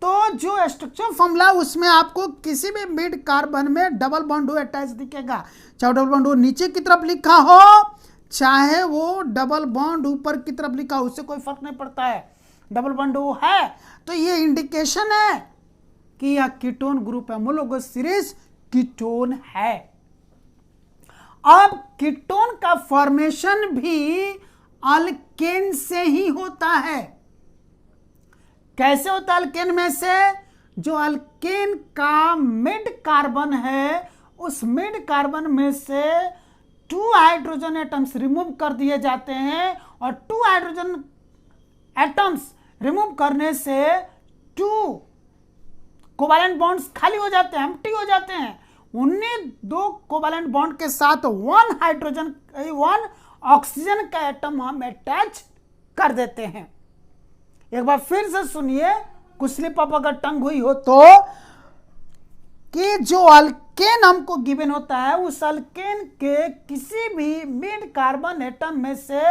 तो जो स्ट्रक्चर फॉर्मूला उसमें आपको किसी भी मिड कार्बन में डबल बॉन्ड वो अटैच दिखेगा, चाहे डबल बॉन्ड वो नीचे की तरफ लिखा हो, चाहे वो डबल बॉन्ड ऊपर की तरफ लिखा हो, उससे कोई फर्क नहीं पड़ता है, डबल बॉन्ड वो है। तो ये इंडिकेशन है कि यह कीटोन ग्रुप है, होमोलोगस सीरीज कीटोन है। अब कीटोन का फॉर्मेशन भी अल्केन से ही होता है। कैसे होता है अल्केन में से? जो अल्केन का मिड कार्बन है, उस मिड कार्बन में से 2 हाइड्रोजन एटम्स रिमूव कर दिए जाते हैं, और 2 हाइड्रोजन एटम्स रिमूव करने से 2 कोवैलेंट बॉन्ड्स खाली हो जाते हैं, एम्प्टी हो जाते हैं। उन्हीं 2 कोवैलेंट बॉन्ड के साथ 1 ऑक्सीजन का एटम हम अटैच कर देते हैं। एक बार फिर से सुनिए, कुछ स्लिप अप अगर टंग हुई हो तो, कि जो अल्केन हमको गिवन होता है, उस अल्केन के किसी भी मिड कार्बन एटम में से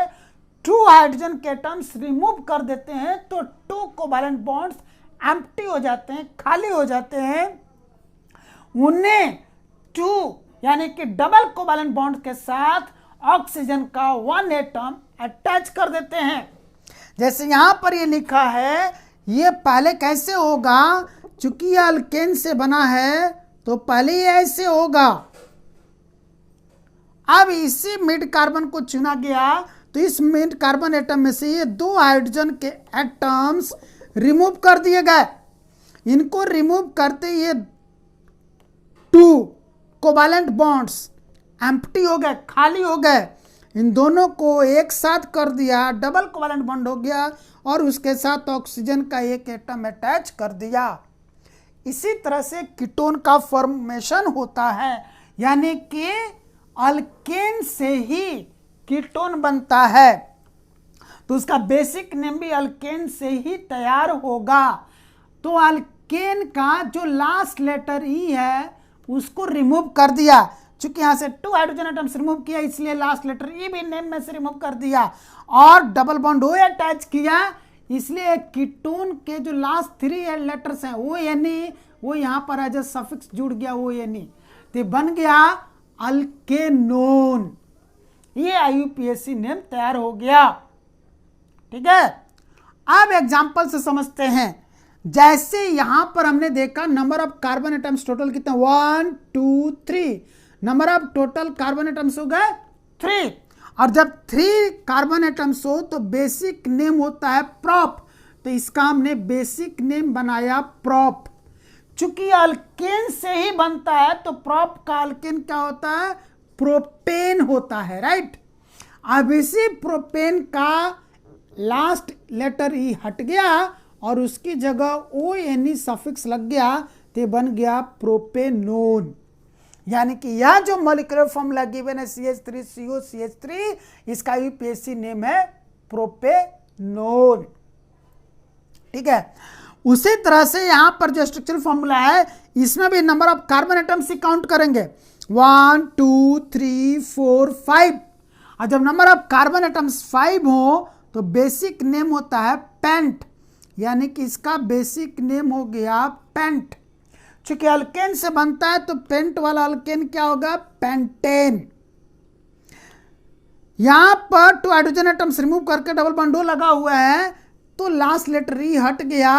2 हाइड्रोजन के एटम्स रिमूव कर देते हैं, तो 2 कोवैलेंट बॉन्ड्स एम्प्टी हो जाते हैं, खाली हो जाते हैं। उन्हें 2 यानी कि डबल कोवैलेंट बॉन्ड के साथ ऑक्सीजन का 1 एटम अटैच कर देते हैं। जैसे यहां पर ये लिखा है, ये पहले कैसे होगा, चूंकि ये अल्केन से बना है तो पहले ये ऐसे होगा। अब इसी मिड कार्बन को चुना गया, तो इस मिड कार्बन एटम में से ये 2 हाइड्रोजन के एटम्स रिमूव कर दिए गए। इनको रिमूव करते ये 2 कोवैलेंट बॉन्ड्स एम्प्टी हो गए, खाली हो गए। इन दोनों को एक साथ कर दिया, डबल कोवैलेंट बॉन्ड हो गया, और उसके साथ ऑक्सीजन का एक एटम अटैच कर दिया। इसी तरह से कीटोन का फॉर्मेशन होता है, यानी कि अल्केन से ही कीटोन बनता है, तो उसका बेसिक नेम भी अल्केन से ही तैयार होगा। तो अल्केन का जो लास्ट लेटर ई है उसको रिमूव कर दिया, चूंकि यहां से 2 हाइड्रोजन एटम्स रिमूव किया, इसलिए लास्ट लेटर ई भी नेम में से रिमूव कर दिया, और डबल बॉन्ड ओ अटैच किया, इसलिए कीटोन के जो लास्ट 3 लेटर्स हैं ओ एन ई, वो यहां पर एज ए सफिक्स जुड़ गया ओ एन ई। तो बन गया अल्केनोन। ये IUPAC नेम तैयार हो गया। ठीक है, अब एग्जाम्पल से समझते हैं। जैसे यहां पर हमने देखा number of carbon atoms total कितने, 1 2 3, number of total carbon atoms हो गए 3। और जब 3 कार्बन एटम्स हो तो बेसिक नेम होता है प्रोप, तो इसका हमने बेसिक नेम बनाया प्रोप। चूंकि अल्केन से ही बनता है तो प्रोप का अल्केन क्या होता है, प्रोपेन होता है, राइट। अब इसी प्रोपेन का लास्ट लेटर ई हट गया और उसकी जगह ONE सफिक्स लग गया, तो बन गया प्रोपेनोन। यानी कि यह जो मॉलिक्यूलर फॉर्मूला गिवन है CH3COCH3, इसका IUPAC नेम है प्रोपेनोन। ठीक है, उसी तरह से यहां पर जो स्ट्रक्चरल फॉर्मूला है इसमें भी number of carbon atoms he count करेंगे, 1 2 3 4 5। और जब नंबर ऑफ कार्बन एटम्स 5 हो तो बेसिक नेम होता है पेंट, यानी कि इसका बेसिक नेम हो गया पेंट। चूंकि अल्केन से बनता है तो पेंट वाला अल्केन क्या होगा, पेंटेन। यहां पर 2 हाइड्रोजन एटम्स रिमूव करके डबल बॉन्ड लगा हुआ है तो लास्ट लेटर ई हट गया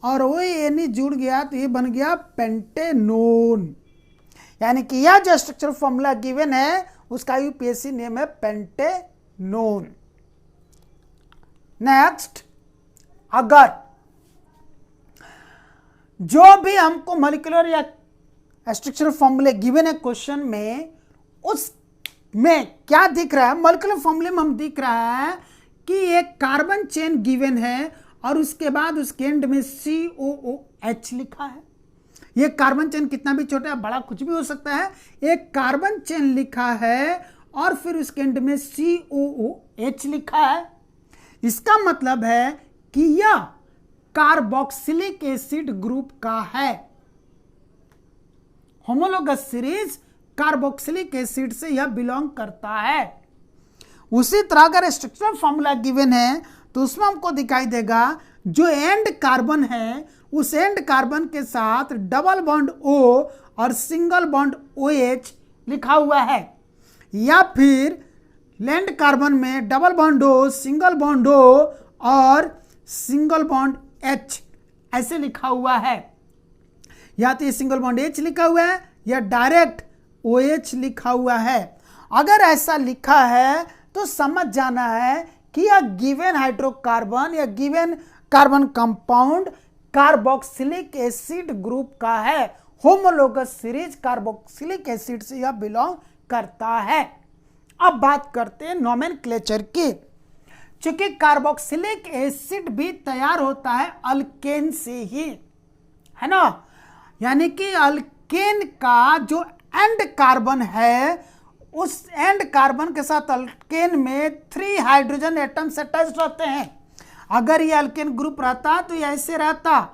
और ONE जुड़ गया, तो ये बन गया पेंटेनोन। यानी कि यह जो स्ट्रक्चरल फॉर्मूला गिवन है उसका IUPAC नेम है पेंटेनोन। नेक्स्ट, अगर जो भी हमको मॉलिक्यूलर या स्ट्रक्चरल फॉर्मूले गिवन है क्वेश्चन में, उसमें क्या दिख रहा है, मॉलिक्यूलर फॉर्मूले में हम दिख रहा है कि एक कार्बन चेन गिवन है और उसके बाद उसके एंड में COOH लिखा है। ये कार्बन चेन कितना भी छोटा बड़ा कुछ भी हो सकता है, एक कार्बन चेन लिखा है और फिर उसके एंड में COOH लिखा है। इसका मतलब है कि यह कार्बोक्सिलिक एसिड ग्रुप का है। होमोलोगस सीरीज कार्बोक्सिलिक एसिड से यह बिलोंग करता है। उसी तरह अगर स्ट्रक्चरल फॉर्मूला गिवन है तो उसमें हमको दिखाई देगा जो एंड कार्बन है उस एंड कार्बन के साथ डबल बॉन्ड O और सिंगल बॉन्ड OH लिखा हुआ है, या फिर एंड कार्बन में double bond O, single bond O और सिंगल बॉन्ड H ऐसे लिखा हुआ है। या तो ये सिंगल बॉन्ड H लिखा हुआ है या डायरेक्ट OH लिखा हुआ है। अगर ऐसा लिखा है तो समझ जाना है कि यह गिवन हाइड्रोकार्बन या given carbon compound carboxylic acid group का है। होमोलोगस सीरीज कार्बोक्सिलिक एसिड से यह बिलोंग करता है। अब बात करते हैं नोमेनक्लेचर की। चूंकि कार्बोक्सिलिक एसिड भी तैयार होता है अल्केन से ही, है ना, यानी कि अल्केन का जो एंड कार्बन है उस एंड कार्बन के साथ अल्केन में 3 हाइड्रोजन एटम्स अटैच रहते हैं। अगर ये अल्केन ग्रुप रहता तो ये ऐसे रहता,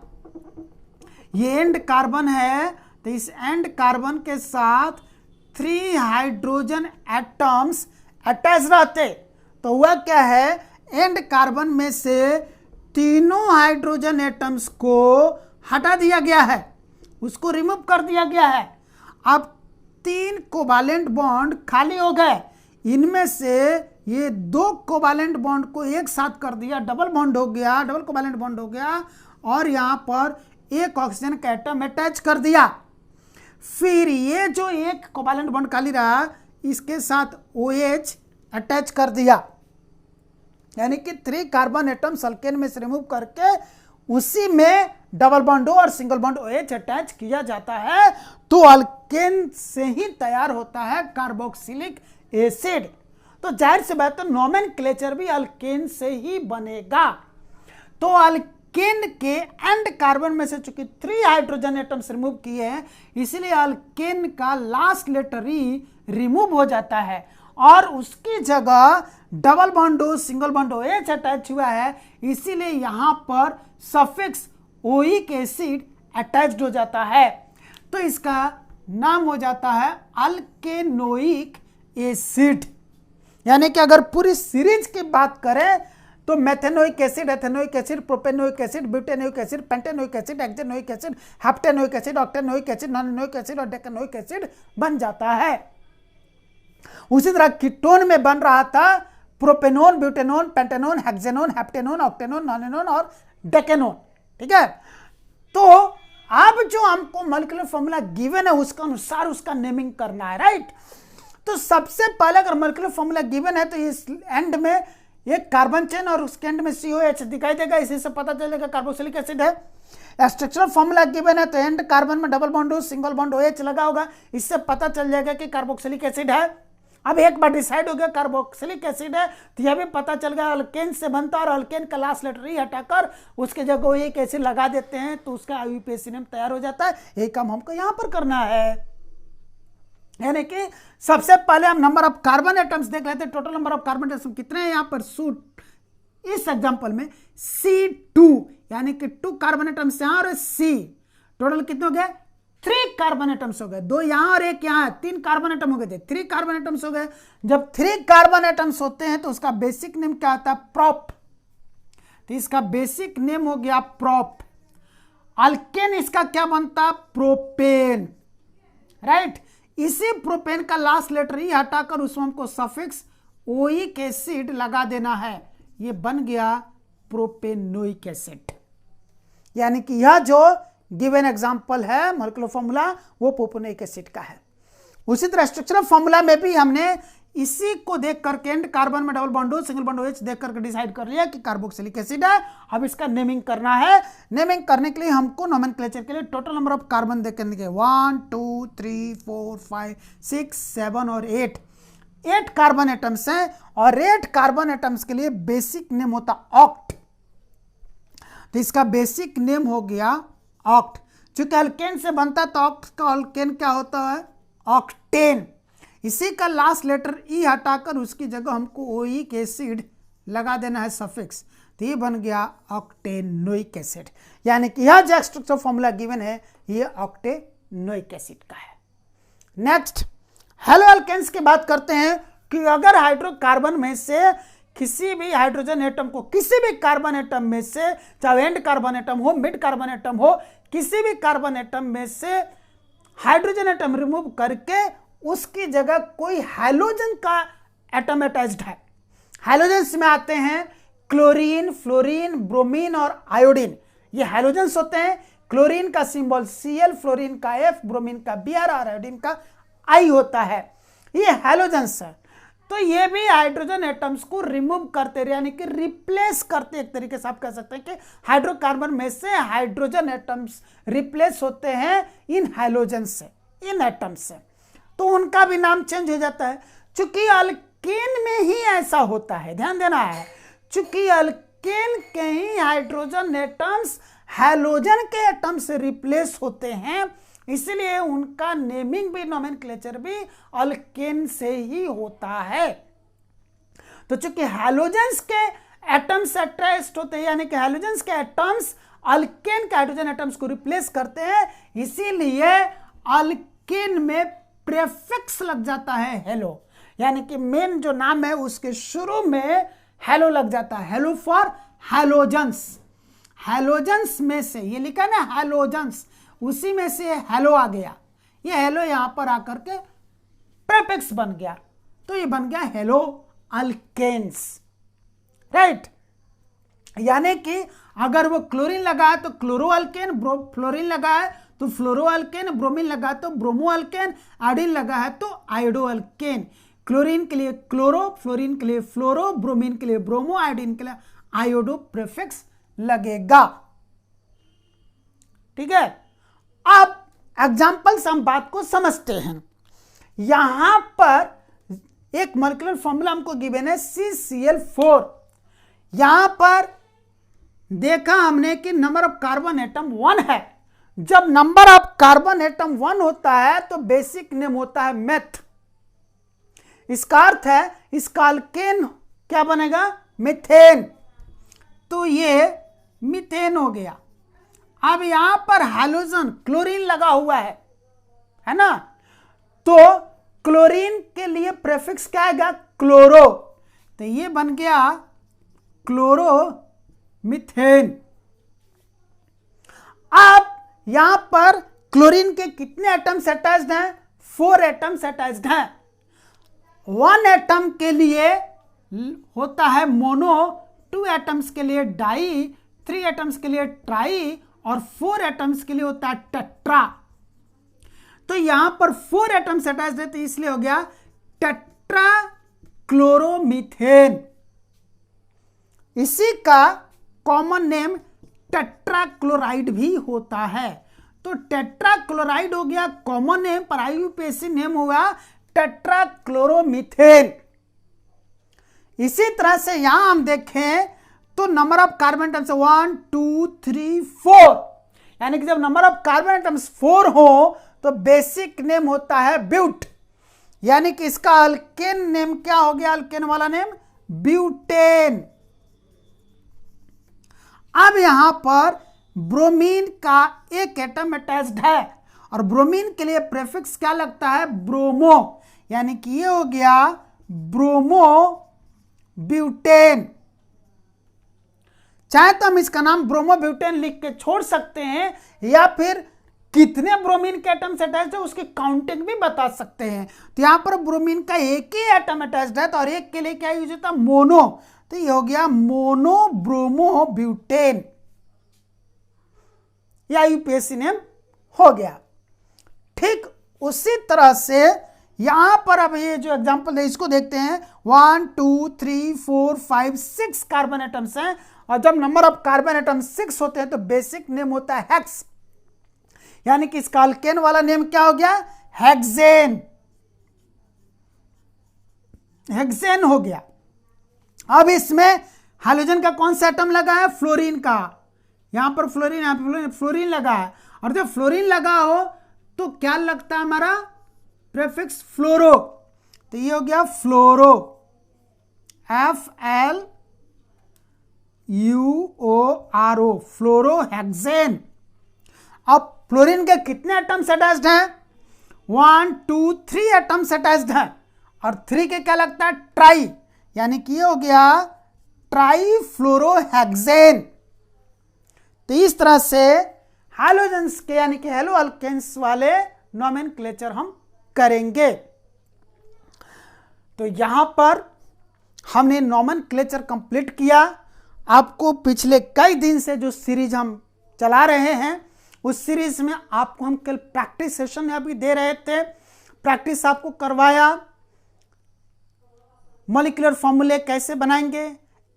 ये एंड कार्बन है तो इस एंड कार्बन के साथ 3 हाइड्रोजन एटम्स अटैच रहते। तो वह क्या है, एंड कार्बन में से तीनों हाइड्रोजन एटम्स को हटा दिया गया है, उसको रिमूव कर दिया गया है। अब 3 कोवालेंट बॉन्ड खाली हो गए, इनमें से ये 2 कोवालेंट बॉन्ड को एक साथ कर दिया, डबल बॉन्ड हो गया, डबल कोवालेंट बॉन्ड हो गया और यहाँ पर एक ऑक्सीजन का एटम अटैच कर दिया। फिर ये जो एक कोवालेंट बॉन्ड खाली रहा इसके साथ OH अटैच कर दिया, यानी कि 3 कार्बन एटम्स अल्केन में से रिमूव करके उसी में डबल बॉन्ड O और सिंगल बॉन्ड OH अटैच किया जाता है, तो अल्केन से ही तैयार होता है कार्बोक्सिलिक एसिड। तो जाहिर सी बात है नोमेनक्लेचर भी अल्केन से ही बनेगा। तो अल्केन के एंड कार्बन में से चूंकि 3 हाइड्रोजन एटम्स रिमूव किए हैं इसलिए अल्केन का लास्ट लेटर ई रिमूव हो जाता है और उसकी जगह double bond O, single bond OH attach हुआ है, इसीलिए यहां पर सफिक्स ओइक एसिड अटैच्ड हो जाता है। तो इसका नाम हो जाता है अल्केनोइक एसिड। यानी कि अगर पूरी सीरीज की बात करें तो methanoic acid, ethanoic acid, propanoic acid, butanoic acid, pentanoic acid, hexanoic acid, heptanoic acid, octanoic acid, nonanoic acid और डेकेनोइक एसिड बन जाता है। उसी तरह कीटोन में बन रहा था प्रोपेनोन, ब्यूटेनोन, पेंटेनोन, हेक्सेनोन, हेप्टेनोन, ऑक्टेनोन, नॉनेनोन और डेकेनोन। ठीक है, तो अब जो हमको मॉलिक्यूलर फॉर्मूला गिवन है उसके अनुसार उसका नेमिंग करना है, राइट। तो सबसे पहले अगर मॉलिक्यूलर फॉर्मूला गिवन है तो इस एंड में एक कार्बन चेन और उसके एंड में COH दिखाई देगा, इसी से पता चलेगा कार्बोक्सिलिक एसिड है। स्ट्रक्चरल फॉर्मूला गिवन है तो एंड कार्बन में double bond single bond OH लगा होगा, इससे पता चल जाएगा कि कार्बोक्सिलिक एसिड है। अब एक बार डिसाइड हो गया कार्बोक्सिलिक एसिड है तो यह भी पता चल गया अल्केन से बनता है और अल्केन का लास्ट लेटर ही हटाकर उसके जगह एक एसिड लगा देते हैं तो उसका IUPAC नेम तैयार हो जाता है। यही काम हमको यहां पर करना है, यानी कि सबसे पहले हम नंबर ऑफ कार्बन एटम्स देख लेते हैं। Total number of carbon atoms कितने हैं यहाँ पर, इस एग्जांपल में C2, यानी कि 2 कार्बन एटम्स यहाँ और C, टोटल कितने हो गए 3 कार्बन एटम्स हो गए, 2 यहाँ और 1 यहाँ, 3 कार्बन एटम हो गए थे, 3 कार्बन एटम्स हो गए। जब 3 कार्बन एटम्स होते हैं तो उसका बेसिक नेम क्या होता है, प्रोप। तो इसका बेसिक नेम हो गया प्रोप। अल्केन इसका क्या बनता, प्रोपेन, राइट। इसी प्रोपेन का लास्ट लेटर ही हटाकर उसमें हमको सफिक्स ओइक एसिड लगा देना है, ये बन गया प्रोपेनोइक एसिड। यानी कि यह जो गिवन एग्जांपल है मॉलिक्यूलर फॉर्मूला वो प्रोपेनोइक एसिड का है। उसी तरह स्ट्रक्चरल फॉर्मूला में भी हमने इसी को देख करके एंड कार्बन में double bond single bond OH देख करके डिसाइड कर लिया कि कार्बोक्सिलिक एसिड है। अब इसका नेमिंग करना है। नेमिंग करने के लिए हमको नोमेनक्लेचर के लिए टोटल नंबर ऑफ कार्बन देखने के 1 2 3 4 5 6 7 और 8 कार्बन एटम्स हैं और 8 कार्बन एटम्स के लिए बेसिक नेम होता ऑक्ट। तो इसका बेसिक नेम हो गया ऑक्ट। चूंकि अल्केन से बनता तो ऑक्ट का अल्केन क्या होता है, ऑक्टेन। इसी का लास्ट लेटर ई हटाकर उसकी जगह हमको ओइक एसिड लगा देना है सफिक्स, तो ये बन गया ऑक्टेनोइक एसिड। यानी कि यह जो स्ट्रक्चर फॉर्मूला गिवन है ये ऑक्टेनोइक एसिड का है। नेक्स्ट हेलो अल्केन्स की बात करते हैं कि अगर हाइड्रोकार्बन में से किसी भी हाइड्रोजन एटम को किसी भी कार्बन एटम में से, चाहे एंड कार्बन एटम हो मिड कार्बन एटम हो, किसी भी कार्बन एटम में से हाइड्रोजन एटम रिमूव करके उसकी जगह कोई हाइड्रोजन का एटम अटैच्ड है। हाइड्रोजन्स में आते हैं क्लोरीन, फ्लोरीन, ब्रोमीन और आयोडीन, ये हाइड्रोजन्स होते हैं। क्लोरीन का सिंबल Cl, फ्लोरीन का F, ब्रोमीन का Br और आयोडीन का I होता है, ये हाइड्रोजन्स है। तो ये भी हाइड्रोजन एटम्स को रिमूव करते हैं, यानी कि रिप्लेस करते, एक तरीके से आप कह सकते हैं कि हाइड्रोकार्बन में से हाइड्रोजन एटम्स रिप्लेस होते हैं इन हाइड्रोजन से, इन एटम्स से, तो उनका भी नाम चेंज हो जाता है। चूंकि अल्केन में ही ऐसा होता है, ध्यान देना है, चूंकि अल्केन के ही हाइड्रोजन एटम्स हैलोजन के एटम से रिप्लेस होते हैं, इसलिए उनका नेमिंग भी नोमेनक्लेचर भी अल्केन से ही होता है। तो चूंकि हैलोजेंस के एटम्स अटैच्ड होते हैं, यानी कि हैलोजेंस के एटम्स अल्केन के हाइड्रोजन एटम्स को रिप्लेस करते हैं, इसीलिए अल्केन में प्रेफिक्स लग जाता है हेलो, यानी कि मेन जो नाम है उसके शुरू में हेलो लग जाता है। हेलो फॉर हैलोजेंस, हैलोजेंस में से ये लिखा ना हैलोजेंस, उसी में से हेलो आ गया, ये हेलो यहां पर आकर के प्रेफिक्स बन गया, तो ये बन गया हेलो अल्केन्स, राइट। यानी कि अगर वो क्लोरीन लगा है तो क्लोरो अल्केन, फ्लोरीन लगा है तो फ्लोरो अल्केन, ब्रोमीन लगा तो ब्रोमो अल्केन, आयोडीन लगा है तो आयोडो अल्केन। क्लोरीन के लिए क्लोरो, फ्लोरीन के लिए फ्लोरो, ब्रोमीन के लिए ब्रोमो, आयोडीन के लिए आयोडो प्रीफिक्स लगेगा, ठीक है। अब एग्जांपल से हम बात को समझते हैं। यहां पर एक मॉलिक्यूलर फॉर्मूला हमको गिवन है CCl4। यहां पर देखा हमने कि नंबर ऑफ कार्बन एटम 1 है। जब नंबर ऑफ कार्बन एटम 1 होता है तो बेसिक नेम होता है मेथ। इसका अर्थ है इसका अल्केन क्या बनेगा, मीथेन, तो ये मीथेन हो गया। अब यहां पर हैलोजन क्लोरीन लगा हुआ है ना, तो क्लोरीन के लिए प्रीफिक्स क्या आएगा, क्लोरो, तो ये बन गया क्लोरोमीथेन। अब यहां पर क्लोरीन के कितने एटम्स अटैच्ड हैं? 4 एटम्स अटैच्ड हैं। 1 एटम के लिए होता है मोनो, 2 एटम्स के लिए डाई, 3 एटम्स के लिए ट्राई और 4 एटम्स के लिए होता है टेट्रा। तो यहां पर 4 एटम्स अटैच्ड है तो इसलिए हो गया टेट्रा क्लोरोमीथेन। इसी का कॉमन नेम टेट्राक्लोराइड भी होता है। तो टेट्राक्लोराइड हो गया कॉमन नेम, पर आईयूपीएसी नेम हुआ टेट्राक्लोरोमीथेन। इसी तरह से यहां हम देखें तो नंबर ऑफ कार्बन एटम्स 1 2 3 4, यानी कि जब नंबर ऑफ कार्बन एटम्स 4 हो तो बेसिक नेम होता है ब्यूट, यानी कि इसका अल्केन नेम क्या हो गया? अल्केन वाला नेम ब्यूटेन। अब यहां पर ब्रोमीन का एक एटम अटैच्ड है और ब्रोमीन के लिए प्रीफिक्स क्या लगता है? ब्रोमो, यानी कि ये हो गया ब्रोमो ब्यूटेन। चाहे तो हम इसका नाम ब्रोमो ब्यूटेन लिख के छोड़ सकते हैं या फिर कितने ब्रोमीन के एटम्स अटैच्ड है उसकी काउंटिंग भी बता सकते हैं। तो यहां पर ब्रोमीन का एक ही एटम अटैच्ड है तो और एक के लिए क्या यूज होता है? मोनो। तो ये हो गया मोनो ब्रोमो ब्यूटेन, या यूपीएससी नेम हो गया। ठीक उसी तरह से यहां पर अब ये जो एग्जांपल है इसको देखते हैं। 1 2 3 4 5 6 कार्बन एटम्स हैं और जब नंबर ऑफ कार्बन एटम 6 होते हैं तो बेसिक नेम होता है हेक्स, यानी कि इसका अल्केन वाला नेम क्या हो गया? हेक्सेन। हेक्सेन हो गया। अब इसमें हाइड्रोजन का कौन सा एटम लगा है? फ्लोरीन का। यहां पर फ्लोरीन, यहां पर फ्लोरीन लगा है और जब फ्लोरीन लगा हो तो क्या लगता है हमारा? प्रीफिक्स फ्लोरो। तो ये हो गया फ्लोरो, FLUORO, फ्लोरोहेक्सेन। अब फ्लोरीन के कितने एटम्स अटैच्ड हैं? 1 2 3 एटम्स अटैच्ड हैं और 3 के क्या लगता है? ट्राई, यानी कि ये हो गया ट्राई फ्लोरोहेक्सेन। तो इस तरह से हैलोजेंस के यानी कि हेलो अल्केन्स वाले नोमेनक्लेचर हम करेंगे। तो यहां पर हमने नोमेनक्लेचर कंप्लीट किया। आपको पिछले कई दिन से जो सीरीज हम चला रहे हैं उस सीरीज में आपको हम कल प्रैक्टिस सेशन अभी दे रहे थे, प्रैक्टिस आपको करवाया। मॉलिक्यूलर फॉर्मूले कैसे बनाएंगे,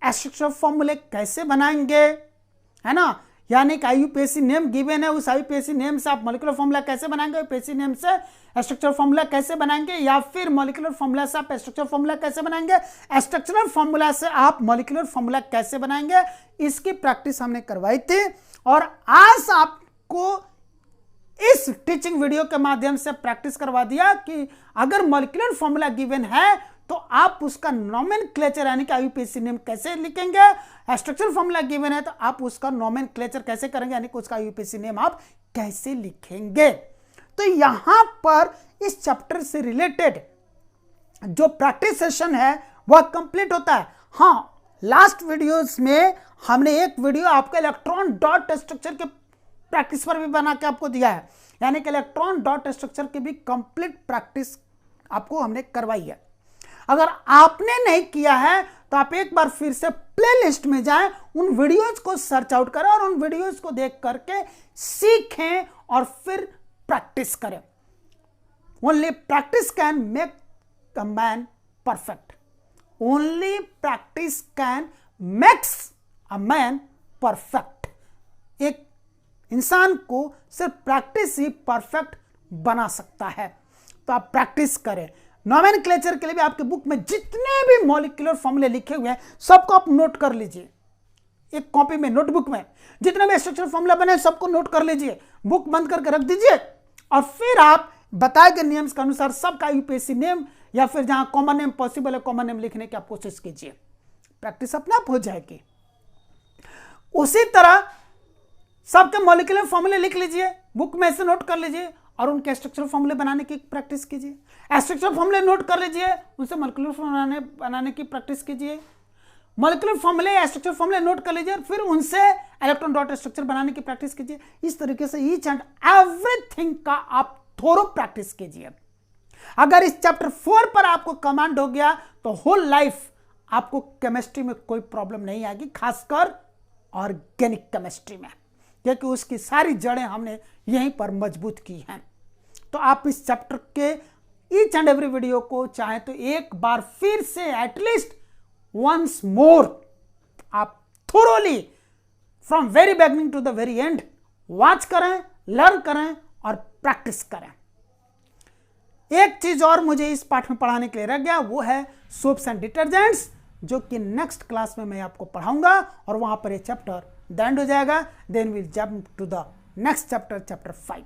स्ट्रक्चर फॉर्मूले कैसे बनाएंगे, है ना, यानी कि आईयूपीएसी नेम गिवन है, उस आईयूपीएसी नेम से आप मॉलिक्यूलर फॉर्मूला कैसे बनाएंगे, आईयूपीएसी नेम से स्ट्रक्चर फॉर्मूला कैसे बनाएंगे, या फिर मॉलिक्यूलर फॉर्मूला से आप स्ट्रक्चर फॉर्मूला कैसे बनाएंगे, स्ट्रक्चरल फॉर्मूला से आप मॉलिक्यूलर फॉर्मूला कैसे बनाएंगे, इसकी प्रैक्टिस हमने करवाई थी। और आज आपको इस टीचिंग वीडियो के माध्यम से प्रैक्टिस करवा दिया कि अगर मॉलिक्यूलर फॉर्मूला गिवन है तो आप उसका नोमेनक्लेचर यानी कि आईयूपीएसी नेम कैसे लिखेंगे, स्ट्रक्चरल फॉर्मूला गिवन है तो आप उसका नोमेनक्लेचर कैसे करेंगे, यानी कि उसका आईयूपीएसी नेम आप कैसे लिखेंगे। तो यहां पर इस चैप्टर से रिलेटेड जो प्रैक्टिस सेशन है वह कंप्लीट होता है। हाँ, लास्ट वीडियोस में हमने एक वीडियो आपका इलेक्ट्रॉन डॉट स्ट्रक्चर के प्रैक्टिस पर भी बना के आपको दिया है, यानी कि इलेक्ट्रॉन डॉट स्ट्रक्चर की भी कंप्लीट प्रैक्टिस आपको हमने करवाई है। अगर आपने नहीं किया है तो आप एक बार फिर से प्लेलिस्ट में जाएं, उन वीडियोज को सर्च आउट करें और उन वीडियोज को देख करके सीखें और फिर प्रैक्टिस करें। Only practice can make a man perfect. Only practice can makes a man perfect. एक इंसान को सिर्फ प्रैक्टिस ही परफेक्ट बना सकता है। तो आप प्रैक्टिस करें। नोमेनक्लेचर के लिए भी आपके बुक में जितने भी मॉलिक्यूलर फॉर्मूले लिखे हुए हैं सबको आप नोट कर लीजिए। एक कॉपी में, नोटबुक में जितने भी स्ट्रक्चरल फॉर्मूला बने सबको नोट कर लीजिए, बुक बंद करके रख दीजिए और फिर आप बताए गए नियम के अनुसार सबका यूपीएससी नेम या फिर जहां कॉमन नेम पॉसिबल है कॉमन नेम लिखने की आप कोशिश कीजिए। प्रैक्टिस अपने आप हो जाएगी। उसी तरह सबके मॉलिक्यूलर फॉर्मूले लिख लीजिए, बुक में से नोट कर लीजिए और उनके स्ट्रक्चरल फॉर्मूले बनाने की प्रैक्टिस कीजिए। स्ट्रक्चरल फॉर्मूले नोट कर लीजिए, उनसे मॉलिक्यूलर फॉर्मूले बनाने की प्रैक्टिस कीजिए। मॉलिक्यूलर फॉर्मूले या स्ट्रक्चर फॉर्मूले नोट कर लीजिए, फिर उनसे इलेक्ट्रॉन डॉट स्ट्रक्चर बनाने की प्रैक्टिस कीजिए। इस तरीके से ईच एंड एवरीथिंग का आप थोरो प्रैक्टिस कीजिए। अगर इस चैप्टर 4 पर आपको कमांड हो गया तो होल लाइफ आपको केमिस्ट्री में कोई प्रॉब्लम नहीं आएगी, खासकर ऑर्गेनिक केमिस्ट्री में, क्योंकि उसकी सारी जड़ें हमने यहीं पर मजबूत की हैं। तो आप इस चैप्टर के ईच एंड एवरी वीडियो को चाहे तो एक बार फिर से एटलीस्ट वंस मोर आप thoroughly from very beginning to the very end watch करें, लर्न करें और प्रैक्टिस करें। एक चीज और मुझे इस पाठ में पढ़ाने के लिए रह गया, वो है सोप्स एंड डिटर्जेंट्स, जो कि नेक्स्ट क्लास में मैं आपको पढ़ाऊंगा और वहां पर ये चैप्टर द एंड हो जाएगा। Then will jump to the next chapter, chapter 5।